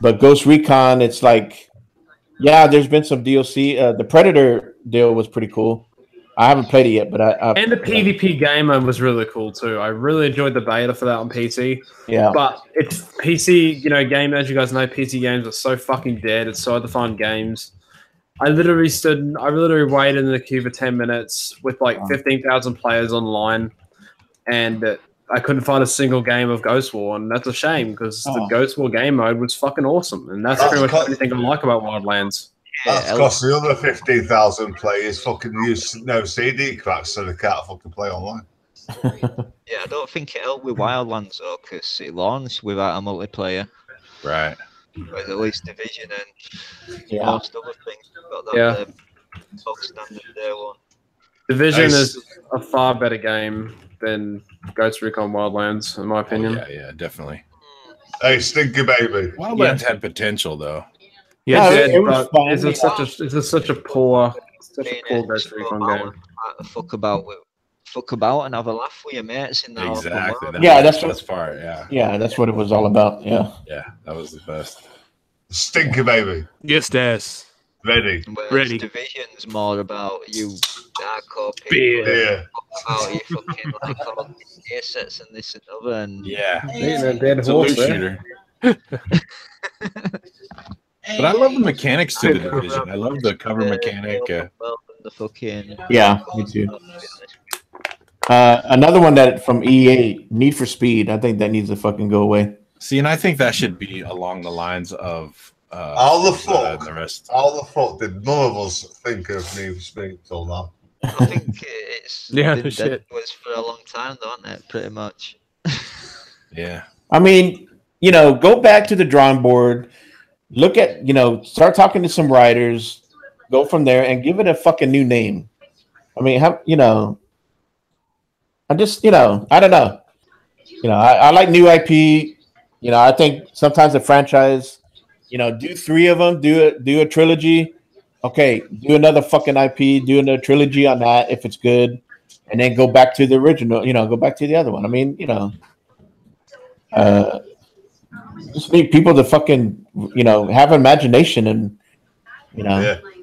[SPEAKER 2] but Ghost Recon, it's like, yeah, there's been some DLC. The Predator deal was pretty cool. I haven't played it yet, but
[SPEAKER 6] and the PvP game mode was really cool too. I really enjoyed the beta for that on PC.
[SPEAKER 2] Yeah.
[SPEAKER 6] But it's PC, game, as you guys know, PC games are so fucking dead. It's so hard to find games. I literally waited in the queue for 10 minutes with like 15,000 players online, and I couldn't find a single game of Ghost War, and that's a shame because the Ghost War game mode was fucking awesome, and that's pretty much everything I like about Wildlands.
[SPEAKER 3] That's because the other 15,000 players fucking use no CD cracks, so they can't fucking play online.
[SPEAKER 4] Yeah, I don't think it helped with Wildlands though, because it launched without a multiplayer.
[SPEAKER 7] Right.
[SPEAKER 4] With at least Division and
[SPEAKER 2] Yeah.
[SPEAKER 4] most other things. Got that bog standard day one.
[SPEAKER 6] Division is a far better game than Ghost Recon Wildlands, in my opinion.
[SPEAKER 7] Yeah, definitely.
[SPEAKER 3] Hey, Stinky Baby.
[SPEAKER 7] Wildlands had potential though.
[SPEAKER 6] Yeah,
[SPEAKER 2] it was fun.
[SPEAKER 6] It's just such a poor Ghost Recon game.
[SPEAKER 4] Fuck about and have a laugh with your mates in that.
[SPEAKER 7] Exactly.
[SPEAKER 2] That's
[SPEAKER 7] the best part. Yeah.
[SPEAKER 2] Yeah, that's what it was all about. Yeah.
[SPEAKER 7] Yeah, that was the best.
[SPEAKER 3] Stinky Baby.
[SPEAKER 5] Yes, Daz.
[SPEAKER 3] Ready.
[SPEAKER 5] Ready.
[SPEAKER 4] Division's more about you hardcore people.
[SPEAKER 3] Yeah.
[SPEAKER 4] About you fucking like all gear sets and this and other and
[SPEAKER 7] Yeah.
[SPEAKER 6] Dead horse
[SPEAKER 7] shooter. But I love the mechanics to the Division. I love the cover mechanic.
[SPEAKER 4] the fucking
[SPEAKER 2] Yeah, me too. Another one that from EA, Need for Speed. I think that needs to fucking go away.
[SPEAKER 7] See, and I think that should be along the lines of
[SPEAKER 3] All the fuck did none of us think of Need for Speed till now?
[SPEAKER 4] I think it's
[SPEAKER 5] no shit.
[SPEAKER 4] was for a long time, don't it? Pretty much.
[SPEAKER 7] Yeah.
[SPEAKER 2] I mean, go back to the drawing board. Look at, start talking to some writers, go from there and give it a fucking new name. I mean, I just, I don't know. I like new IP. I think sometimes a franchise, do 3 of them, do a trilogy. Okay, do another fucking IP, do another trilogy on that if it's good, and then go back to the original, go back to the other one. I mean, just need people to fucking, have imagination and,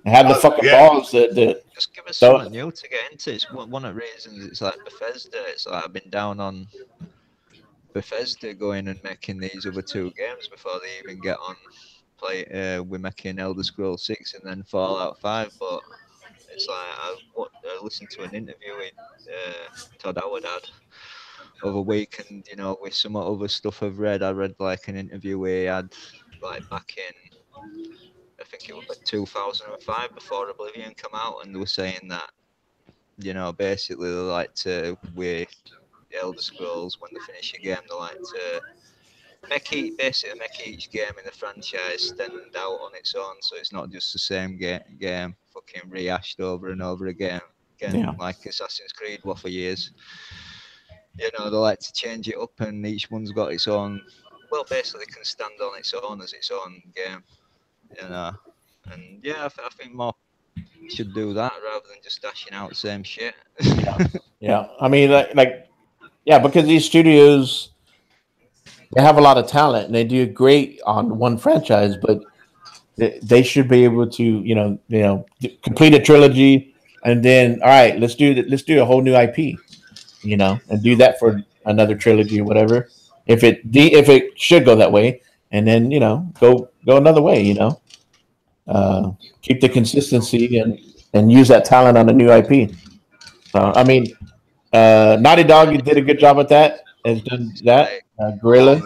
[SPEAKER 2] have the fucking balls that
[SPEAKER 4] just give us something new to get into. It's one of the reasons it's like Bethesda. It's like I've been down on Bethesda going and making these other 2 games before they even get on. We're making Elder Scrolls 6 and then Fallout 5, but it's like I listened to an interview with Todd Howard over a week, and with some other stuff I've read, I read like an interview where he had like back in, I think it was like 2005 before Oblivion come out, and they were saying that basically they like to with the Elder Scrolls when they finish a game, they like to make each game in the franchise stand out on its own, so it's not just the same game fucking rehashed over and over again, like Assassin's Creed was for years. They like to change it up, and each one's got its own. Well, basically, can stand on its own as its own game. And yeah, I think more should do that rather than just dashing out the same shit.
[SPEAKER 2] Yeah. I mean, because these studios, they have a lot of talent and they do great on one franchise, but they should be able to, complete a trilogy, and then all right, let's do a whole new IP, and do that for another trilogy or whatever. If it should go that way, and then go another way, keep the consistency and use that talent on a new IP. So I mean, Naughty Dog did a good job with that. Has done that. Gorilla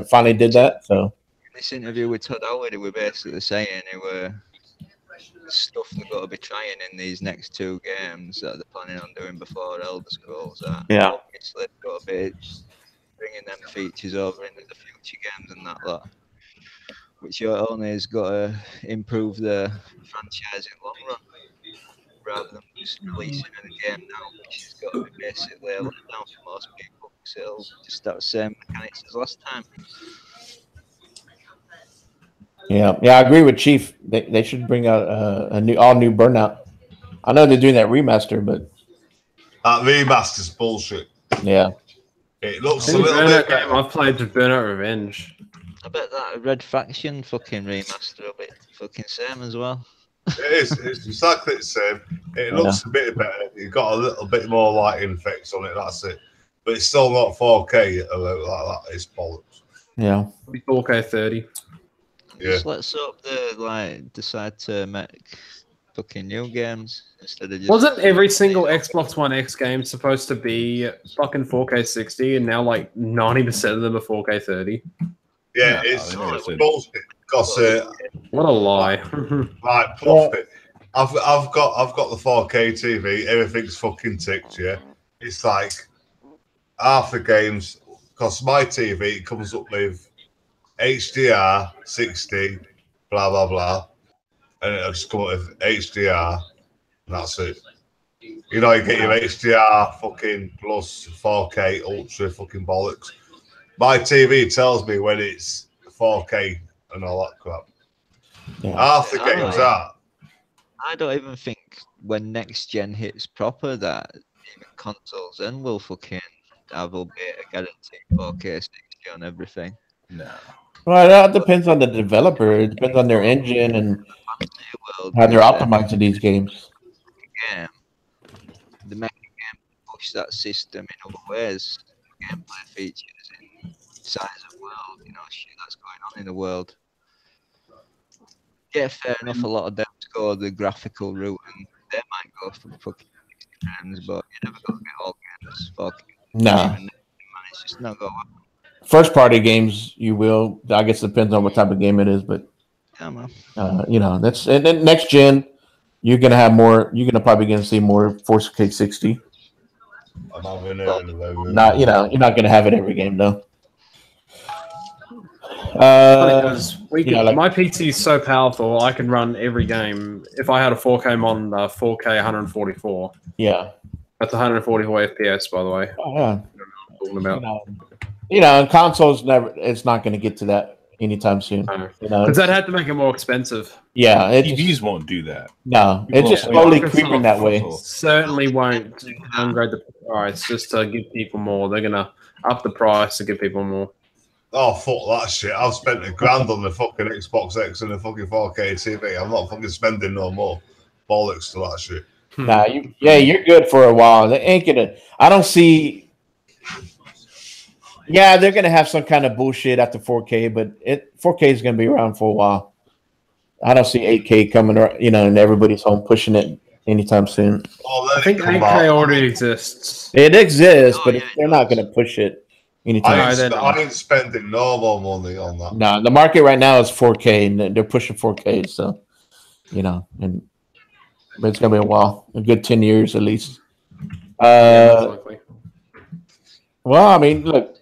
[SPEAKER 2] finally did that. So
[SPEAKER 4] this interview with Todd Howard, we were basically saying it were stuff they've got to be trying in these next 2 games that they're planning on doing before Elder Scrolls. Obviously, they've got to be bringing them features over into the future games and that lot, which only has got to improve the franchise in the long run, rather than just releasing a game now, which has got to be basically a letdown for most people, because it'll just have the same mechanics as last time.
[SPEAKER 2] Yeah, I agree with Chief. They should bring out a new Burnout. I know they're doing that remaster, but
[SPEAKER 3] that remaster's bullshit.
[SPEAKER 2] Yeah,
[SPEAKER 3] it looks a little bit better.
[SPEAKER 6] I've played Burnout Revenge.
[SPEAKER 4] I bet that Red Faction fucking remaster will be fucking same as well.
[SPEAKER 3] It is. It's exactly the same. It looks a bit better. You've got a little bit more lighting effects on it. That's it. But it's still not 4K like that. It's bollocks.
[SPEAKER 2] Yeah.
[SPEAKER 6] 4K 30.
[SPEAKER 3] Yeah.
[SPEAKER 4] Just let's hope they decide to make fucking new games instead of just.
[SPEAKER 6] Wasn't every single Xbox One X game supposed to be fucking 4K 60, and now like 90% of them are 4K 30?
[SPEAKER 3] Yeah, it's bullshit. Because
[SPEAKER 6] what a lie!
[SPEAKER 3] Right, profit. I've got the 4K TV. Everything's fucking ticked. Yeah, it's like half the games. Because my TV comes up with HDR 60, blah blah blah, and it'll just come up with HDR, and that's it. You know, you get your HDR fucking plus 4K ultra fucking bollocks. My TV tells me when it's 4K and all that crap.
[SPEAKER 2] Yeah.
[SPEAKER 3] Half the games are.
[SPEAKER 4] I don't even think when next gen hits proper that even consoles then will fucking have a guaranteed 4K 60 on everything.
[SPEAKER 7] No.
[SPEAKER 2] Well, that depends on the developer. It depends on their engine and how they're optimizing these games.
[SPEAKER 4] The main game push that system in other ways, gameplay features in size of world, you know, shit that's going on in the world. Yeah, fair enough. A lot of them go the graphical route, and they might go for fucking 60 frames, but you're never gonna get all games fucking.
[SPEAKER 2] No.
[SPEAKER 4] It's just not going.
[SPEAKER 2] First party games, you will. I guess it depends on what type of game it is, but
[SPEAKER 4] Yeah, man.
[SPEAKER 2] you know, that's and then next gen. You're gonna have more. You're gonna probably gonna see more 4K 60. Not, you know, you're not gonna have it every game though.
[SPEAKER 6] My PC is so powerful, I can run every game. If I had a 4K monitor, 4K 144.
[SPEAKER 2] Yeah,
[SPEAKER 6] that's 144 FPS, by the way.
[SPEAKER 2] Oh, yeah.
[SPEAKER 6] Talking about.
[SPEAKER 2] You know, and consoles never. It's not going to get to that anytime soon. You know,
[SPEAKER 6] because that had to make it more expensive.
[SPEAKER 2] Yeah,
[SPEAKER 7] TVs won't do that.
[SPEAKER 2] No, it's just slowly creeping that way.
[SPEAKER 6] Certainly won't downgrade the price just to give people more. They're gonna up the price to give people more.
[SPEAKER 3] Oh, fuck that shit. I've spent $1,000 on the fucking Xbox X and the fucking 4K TV. I'm not fucking spending no more. Bollocks to that shit.
[SPEAKER 2] Nah, you're good for a while. They ain't gonna. I don't see. Yeah, they're gonna have some kind of bullshit after 4K, but 4K is gonna be around for a while. I don't see 8K coming, you know, and everybody's home pushing it anytime soon.
[SPEAKER 3] Oh,
[SPEAKER 6] I think 8K already exists.
[SPEAKER 2] It exists, but they're not gonna push it anytime soon.
[SPEAKER 3] I ain't spending no more money on that.
[SPEAKER 2] No, the market right now is 4K, and they're pushing 4K. So, you know, but it's gonna be a while, a good 10 years at least. Well, I mean, look,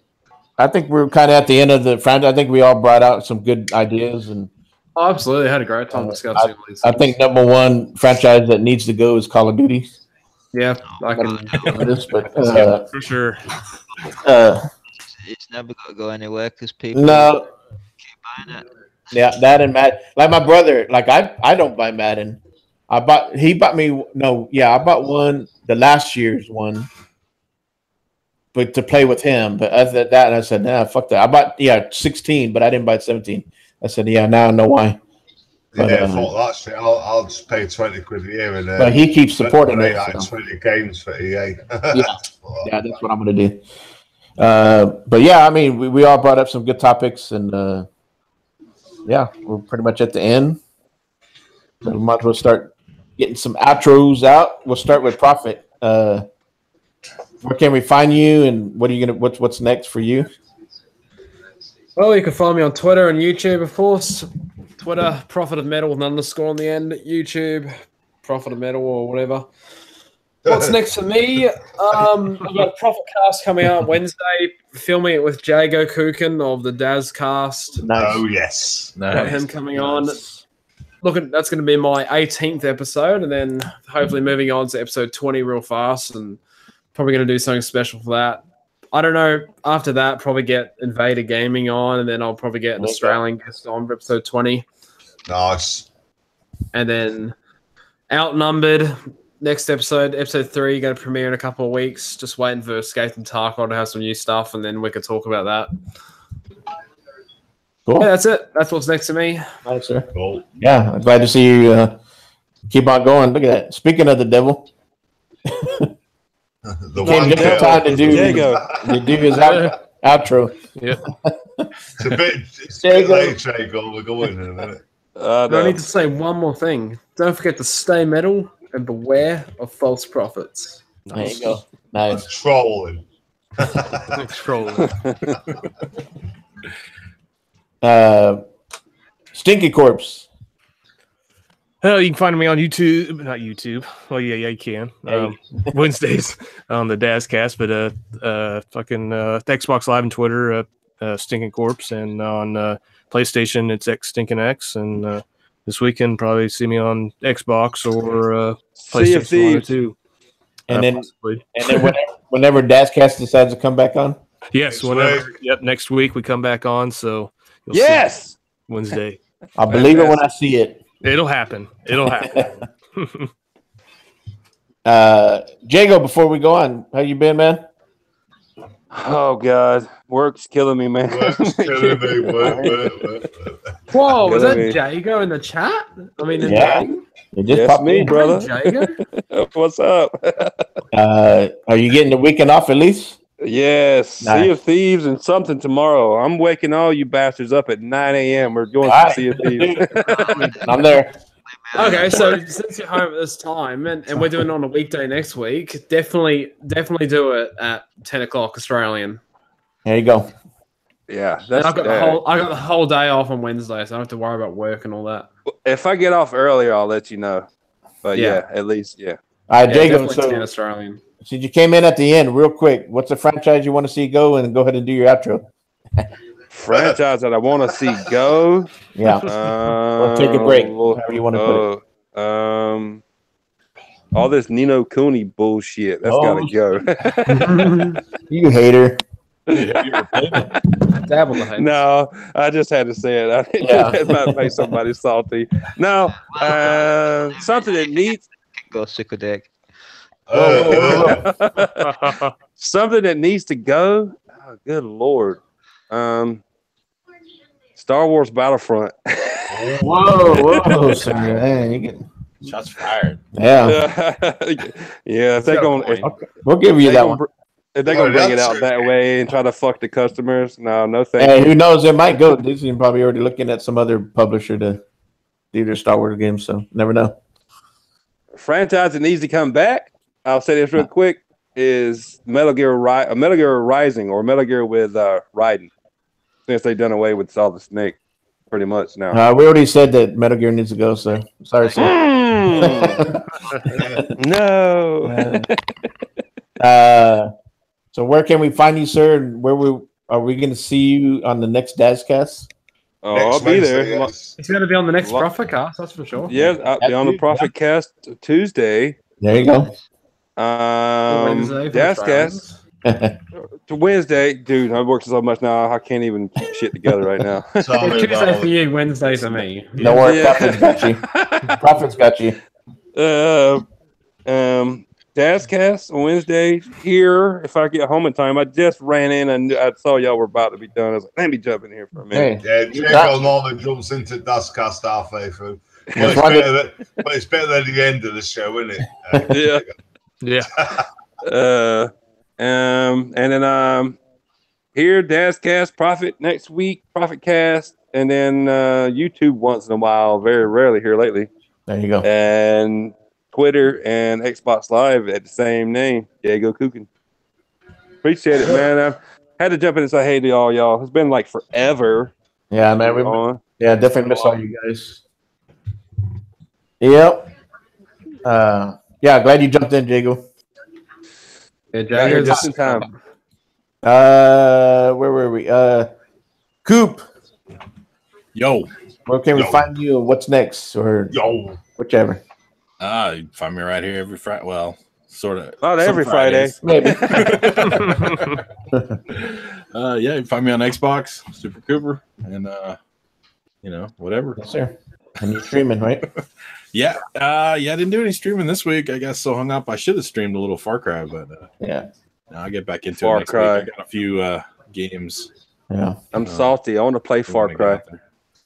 [SPEAKER 2] I think we're kind of at the end of the franchise. I think we all brought out some good ideas, and
[SPEAKER 6] absolutely had a great time discussing these.
[SPEAKER 2] I think number one franchise that needs to go is Call of Duty.
[SPEAKER 6] Yeah, I can.
[SPEAKER 5] For sure.
[SPEAKER 4] It's never gonna go anywhere because people keep buying it.
[SPEAKER 2] Yeah, that and Madden. Like my brother, like I don't buy Madden. I bought one the last year's one, but to play with him. But other than that, I said, nah, fuck that. I bought 16, but I didn't buy 17. I said, yeah, now I know why. But,
[SPEAKER 3] fuck that shit. I'll just pay 20 quid a year, and
[SPEAKER 2] but he keeps supporting it.
[SPEAKER 3] 20 games for EA.
[SPEAKER 2] Yeah, that's what I'm gonna do. But yeah, I mean, we all brought up some good topics, and yeah, we're pretty much at the end. So we might as well start getting some outros out. We'll start with Prophet. Where can we find you, and what are you gonna? What's next for you?
[SPEAKER 6] Well, you can find me on Twitter and YouTube, of course. Twitter, Prophet of Metal with an underscore on the end. YouTube, Prophet of Metal or whatever. What's next for me? I've got a ProphetCast coming out Wednesday. Filming it with Jago Kukin of the DazCast.
[SPEAKER 2] Nice.
[SPEAKER 3] Oh yes,
[SPEAKER 6] got him coming on. Looking, that's going to be my 18th episode, and then hopefully moving on to episode 20 real fast, and probably going to do something special for that. I don't know. After that, probably get Invader Gaming on, and then I'll probably get an Australian guest on for episode 20.
[SPEAKER 3] Nice.
[SPEAKER 6] And then Outnumbered. Next episode 3, going to premiere in a couple of weeks. Just waiting for Skate and Tarkon to have some new stuff, and then we can talk about that.
[SPEAKER 2] Cool.
[SPEAKER 6] Yeah, that's it. That's what's next to me.
[SPEAKER 2] Thanks, sir.
[SPEAKER 3] Cool.
[SPEAKER 2] Yeah, I'm glad to see you Keep on going. Look at that. Speaking of the devil,
[SPEAKER 3] The
[SPEAKER 2] came
[SPEAKER 3] one
[SPEAKER 2] just in
[SPEAKER 3] girl.
[SPEAKER 2] time to do his outro.
[SPEAKER 5] Yep.
[SPEAKER 3] It's a bit late, Jago. We're going in a minute.
[SPEAKER 6] I need to say one more thing. Don't forget to stay metal and beware of false prophets.
[SPEAKER 2] There you go. Nice.
[SPEAKER 3] Trolling.
[SPEAKER 5] Trolling.
[SPEAKER 2] Stinky Corpse.
[SPEAKER 5] You can find me on YouTube, not YouTube. Well, yeah, you can. Wednesdays on the DazCast, but fucking Xbox Live and Twitter, Stinking Corpse, and on PlayStation, it's Stinking X, and this weekend probably see me on Xbox or PlayStation 1 or 2.
[SPEAKER 2] And then whenever DazCast decides to come back on.
[SPEAKER 5] Yes, whenever. Yep, next week we come back on. So
[SPEAKER 8] yes,
[SPEAKER 5] Wednesday.
[SPEAKER 2] I'll believe it when I see it.
[SPEAKER 5] It'll happen. It'll happen.
[SPEAKER 2] Jago, before we go on, how you been, man?
[SPEAKER 8] Oh God, work's killing me, man.
[SPEAKER 3] Work's killing me.
[SPEAKER 6] Whoa, was that
[SPEAKER 8] me.
[SPEAKER 6] Jago in the chat? I mean, in
[SPEAKER 2] Yeah.
[SPEAKER 6] the
[SPEAKER 2] It just
[SPEAKER 8] Yes,
[SPEAKER 2] popped
[SPEAKER 8] me,
[SPEAKER 2] in.
[SPEAKER 8] brother.
[SPEAKER 6] Jago?
[SPEAKER 8] What's up?
[SPEAKER 2] Are you getting the weekend off at least?
[SPEAKER 8] Yes,
[SPEAKER 2] Nice.
[SPEAKER 8] Sea of Thieves and something tomorrow. I'm waking all you bastards up at 9 a.m. We're going
[SPEAKER 2] All
[SPEAKER 8] to
[SPEAKER 2] right.
[SPEAKER 8] Sea of Thieves.
[SPEAKER 2] I'm there.
[SPEAKER 6] Okay, so since you're home at this time and we're doing it on a weekday next week, definitely do it at 10 o'clock Australian.
[SPEAKER 2] There you go.
[SPEAKER 8] Yeah,
[SPEAKER 6] And
[SPEAKER 8] that's
[SPEAKER 6] I got the whole day off on Wednesday, so I don't have to worry about work and all that.
[SPEAKER 8] If I get off earlier, I'll let you know. But yeah, at least
[SPEAKER 2] All right,
[SPEAKER 6] Yeah,
[SPEAKER 2] Jago.
[SPEAKER 6] definitely 10
[SPEAKER 2] So
[SPEAKER 6] Australian.
[SPEAKER 2] since you came in at the end, real quick, what's a franchise you want to see go, and go ahead and do your outro?
[SPEAKER 8] franchise that I want to see go.
[SPEAKER 2] Yeah. Or take a break, however you want to put it.
[SPEAKER 8] All this Nino Cooney bullshit. That's got to go.
[SPEAKER 2] You hater.
[SPEAKER 6] Dabble the hate.
[SPEAKER 8] No, I just had to say it. I didn't it might make somebody salty. No, something that needs
[SPEAKER 4] Go suck a dick.
[SPEAKER 8] something that needs to go. Oh, good Lord. Star Wars Battlefront.
[SPEAKER 2] Whoa. So, man, you get
[SPEAKER 7] Shots fired.
[SPEAKER 2] yeah.
[SPEAKER 8] Yeah, if they're going,
[SPEAKER 2] We'll give you that one.
[SPEAKER 8] if they're gonna bring it out that way and try to fuck the customers, no thank
[SPEAKER 2] Hey,
[SPEAKER 8] you.
[SPEAKER 2] who knows? It might go. Disney probably already looking at some other publisher to do their Star Wars games, so never know.
[SPEAKER 8] Franchise that needs to come back. I'll say this real quick: is Metal Gear Rising or Metal Gear with Raiden, since they've done away with Solid Snake, pretty much now.
[SPEAKER 2] We already said that Metal Gear needs to go, so sorry, sir.
[SPEAKER 8] No.
[SPEAKER 2] So where can we find you, sir? And where are we going to see you on the next DazCast?
[SPEAKER 8] Oh, I'll be there.
[SPEAKER 3] Yes.
[SPEAKER 6] It's going to be on the next BRAHcast, that's for sure.
[SPEAKER 8] Yeah, I'll be on the ProfitCast Tuesday.
[SPEAKER 2] There you go.
[SPEAKER 6] Wednesday for
[SPEAKER 8] DazCast to Wednesday. Dude, I work so much now, I can't even keep shit together right now.
[SPEAKER 3] Sorry
[SPEAKER 6] Tuesday
[SPEAKER 3] about
[SPEAKER 6] for you, Wednesday for me.
[SPEAKER 2] Don't worry,
[SPEAKER 8] Yeah.
[SPEAKER 2] Prophet's got you. Prophet's got you.
[SPEAKER 8] DazCast on Wednesday here. If I get home in time, I just ran in and I saw y'all were about to be done. I was like, let me jump in here for a minute.
[SPEAKER 2] Hey,
[SPEAKER 3] Yeah, Jago normally jumps into DazCast halfway through. But it's better than the end of the show, isn't it?
[SPEAKER 8] Yeah.
[SPEAKER 5] Yeah.
[SPEAKER 8] And then here DazCast, Profit next week, ProfitCast, and then YouTube once in a while, very rarely here lately,
[SPEAKER 2] there you go.
[SPEAKER 8] and Twitter and Xbox Live at the same name, Diego Cookin. Appreciate it, man. I had to jump in and say hey to all y'all. It's been like forever.
[SPEAKER 2] Yeah, man.
[SPEAKER 8] On.
[SPEAKER 2] Definitely miss all you guys. Yep. Glad you jumped in, Jago.
[SPEAKER 6] Yeah,
[SPEAKER 8] Got here
[SPEAKER 6] Jago's
[SPEAKER 8] just in time.
[SPEAKER 2] Where were we? Coop.
[SPEAKER 7] Yo.
[SPEAKER 2] Where can we find you? What's next? Or whichever.
[SPEAKER 7] You can find me right here every Friday. Well, sort of.
[SPEAKER 8] Not every Friday.
[SPEAKER 2] Maybe.
[SPEAKER 7] You can find me on Xbox, SuPRcooPR, and whatever.
[SPEAKER 2] Yes, sir. And you're streaming, right?
[SPEAKER 7] Yeah. I didn't do any streaming this week. I got so hung up. I should have streamed a little Far Cry, but
[SPEAKER 2] Yeah.
[SPEAKER 7] I'll get back into
[SPEAKER 8] Far
[SPEAKER 7] it next
[SPEAKER 8] Cry.
[SPEAKER 7] week. I got a few games.
[SPEAKER 2] Yeah.
[SPEAKER 8] I'm salty. I want to play Far Cry.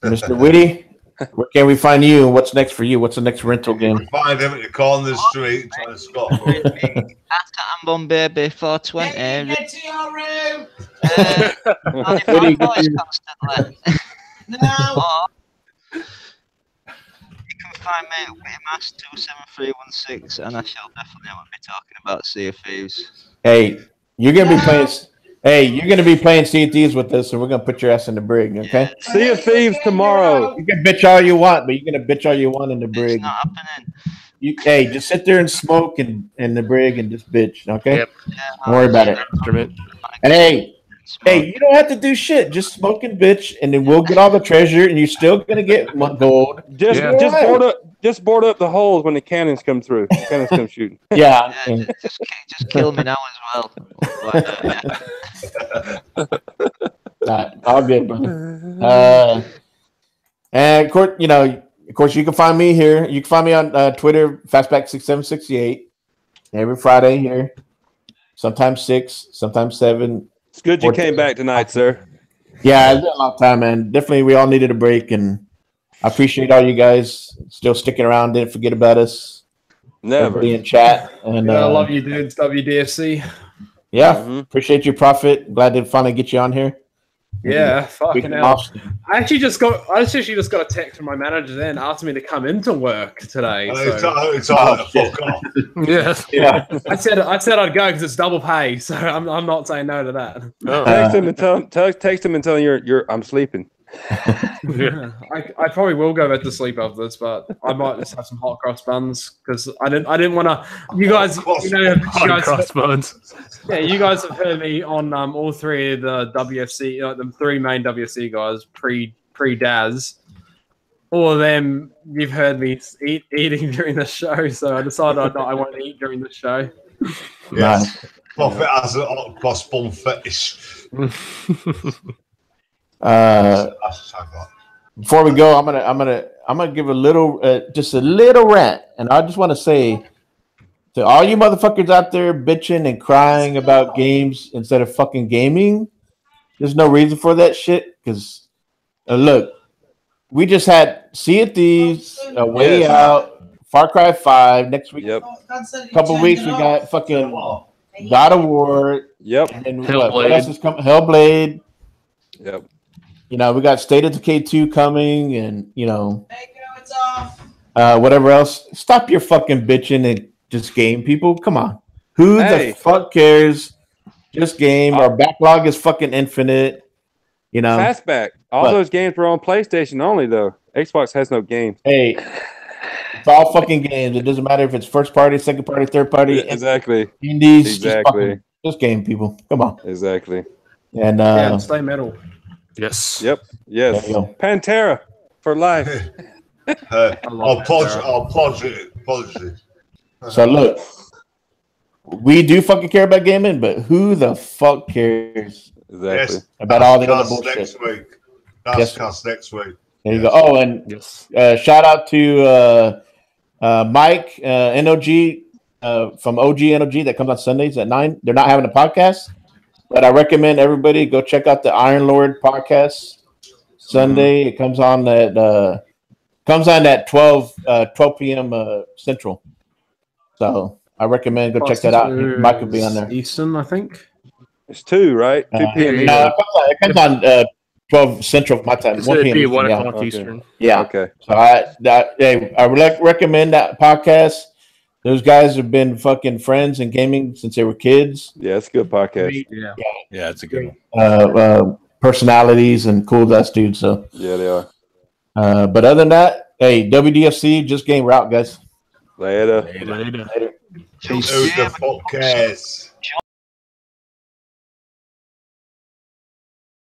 [SPEAKER 2] Mr. Witty, Where can we find you? And what's next for you? What's the next rental game?
[SPEAKER 3] Find him at the corner of the street trying to stop.
[SPEAKER 4] After Ambon Baby 420.
[SPEAKER 1] Get to your room.
[SPEAKER 4] Constantly.
[SPEAKER 1] No.
[SPEAKER 4] You can find me at Waymass27316, and I shall definitely be talking about Sea of Thieves.
[SPEAKER 2] Hey, you're gonna be playing. Hey, you're gonna be playing Sea of Thieves with us, and we're gonna put your ass in the brig. Okay.
[SPEAKER 4] Yeah.
[SPEAKER 8] Sea of Thieves tomorrow.
[SPEAKER 2] You can bitch all you want, but you're gonna bitch all you want in the brig.
[SPEAKER 4] It's not happening.
[SPEAKER 2] Hey, just sit there and smoke in the brig and just bitch. Okay.
[SPEAKER 5] Yep.
[SPEAKER 4] Yeah,
[SPEAKER 2] Don't worry about it.
[SPEAKER 5] Instrument.
[SPEAKER 2] And hey, you don't have to do shit. Just smoke and bitch, and then we'll get all the treasure, and you're still gonna get gold.
[SPEAKER 8] Just board up the holes when the cannons come through. Cannons come shooting.
[SPEAKER 2] Yeah.
[SPEAKER 4] Yeah, just kill me now as well.
[SPEAKER 2] All good, bro. And of course, you can find me here. You can find me on Twitter, Fastback6768, every Friday here. Sometimes 6, sometimes 7.
[SPEAKER 8] It's good you came back tonight, sir.
[SPEAKER 2] Yeah, it's been a long time, man. Definitely, we all needed a break, and I appreciate all you guys still sticking around. Didn't forget about us.
[SPEAKER 8] Never.
[SPEAKER 2] Everybody in chat. And
[SPEAKER 6] I love you, dudes. W.D.F.C.
[SPEAKER 2] Yeah, appreciate your Prophet. Glad to finally get you on here.
[SPEAKER 6] Yeah, fucking hell. I actually just got a text from my manager then asking me to come into work today.
[SPEAKER 3] It's all fuck off.
[SPEAKER 5] Yes.
[SPEAKER 2] Yeah.
[SPEAKER 6] I said I'd go because it's double pay, so I'm not saying no to that.
[SPEAKER 5] Oh.
[SPEAKER 8] Text him and tell him I'm sleeping.
[SPEAKER 6] I probably will go back to sleep after this, but I might just have some hot cross buns because I didn't want to. You guys,
[SPEAKER 5] crossbones.
[SPEAKER 6] Yeah, you guys have heard me on all three of the WFC, the 3 main WFC guys pre-Daz. All of them, you've heard me eating during the show, so I decided I won't eat during the show.
[SPEAKER 3] Yes, Prophet has a hot cross bun fetish.
[SPEAKER 2] Before we go, I'm gonna give a little, just a little rant, and I just want to say to all you motherfuckers out there bitching and crying about games instead of fucking gaming, there's no reason for that shit. Because look, we just had Sea of Thieves, A Way Out, Far Cry 5 next week.
[SPEAKER 8] Yep.
[SPEAKER 2] Couple weeks we got fucking God of War.
[SPEAKER 8] Yep.
[SPEAKER 2] And what else is coming? Hellblade.
[SPEAKER 8] Yep.
[SPEAKER 2] We got State of Decay 2 coming, and whatever else. Stop your fucking bitching and just game, people. Come on. Who the fuck cares? Just game. Our backlog is fucking infinite.
[SPEAKER 8] Fastback. All those games were on PlayStation only, though. Xbox has no games.
[SPEAKER 2] Hey, it's all fucking games. It doesn't matter if it's first party, second party, third party.
[SPEAKER 8] Exactly.
[SPEAKER 2] Indies.
[SPEAKER 8] Exactly.
[SPEAKER 2] Just game, people. Come on.
[SPEAKER 8] Exactly.
[SPEAKER 2] And
[SPEAKER 6] stay metal.
[SPEAKER 5] Yes.
[SPEAKER 8] Yep. Yes. Pantera for life.
[SPEAKER 3] Apology.
[SPEAKER 2] So look, we do fucking care about gaming, but who the fuck cares about all the other bullshit?
[SPEAKER 3] Next week. DazCast next week.
[SPEAKER 2] There you go. Oh, and shout out to Mike NOG from OG NOG that comes on Sundays at 9. They're not having a podcast, but I recommend everybody go check out the Iron Lord podcast Sunday. It comes on at 12 p.m. Central. So I recommend go check that out. Mike will be on there.
[SPEAKER 6] Eastern, I think.
[SPEAKER 8] It's 2, right? 2 p.m.
[SPEAKER 2] No, it comes on 12 Central my time. 1 p.m.
[SPEAKER 5] 1 o'clock Eastern.
[SPEAKER 2] Yeah.
[SPEAKER 8] Okay.
[SPEAKER 2] So I would recommend that podcast. Those guys have been fucking friends in gaming since they were kids.
[SPEAKER 8] Yeah, it's a good podcast.
[SPEAKER 7] Yeah, it's a good one.
[SPEAKER 2] Personalities and cool ass dudes. So
[SPEAKER 8] yeah, they are.
[SPEAKER 2] But other than that, hey, WDFC, just game. We're out, guys.
[SPEAKER 8] Later.
[SPEAKER 3] Who the fuck cares?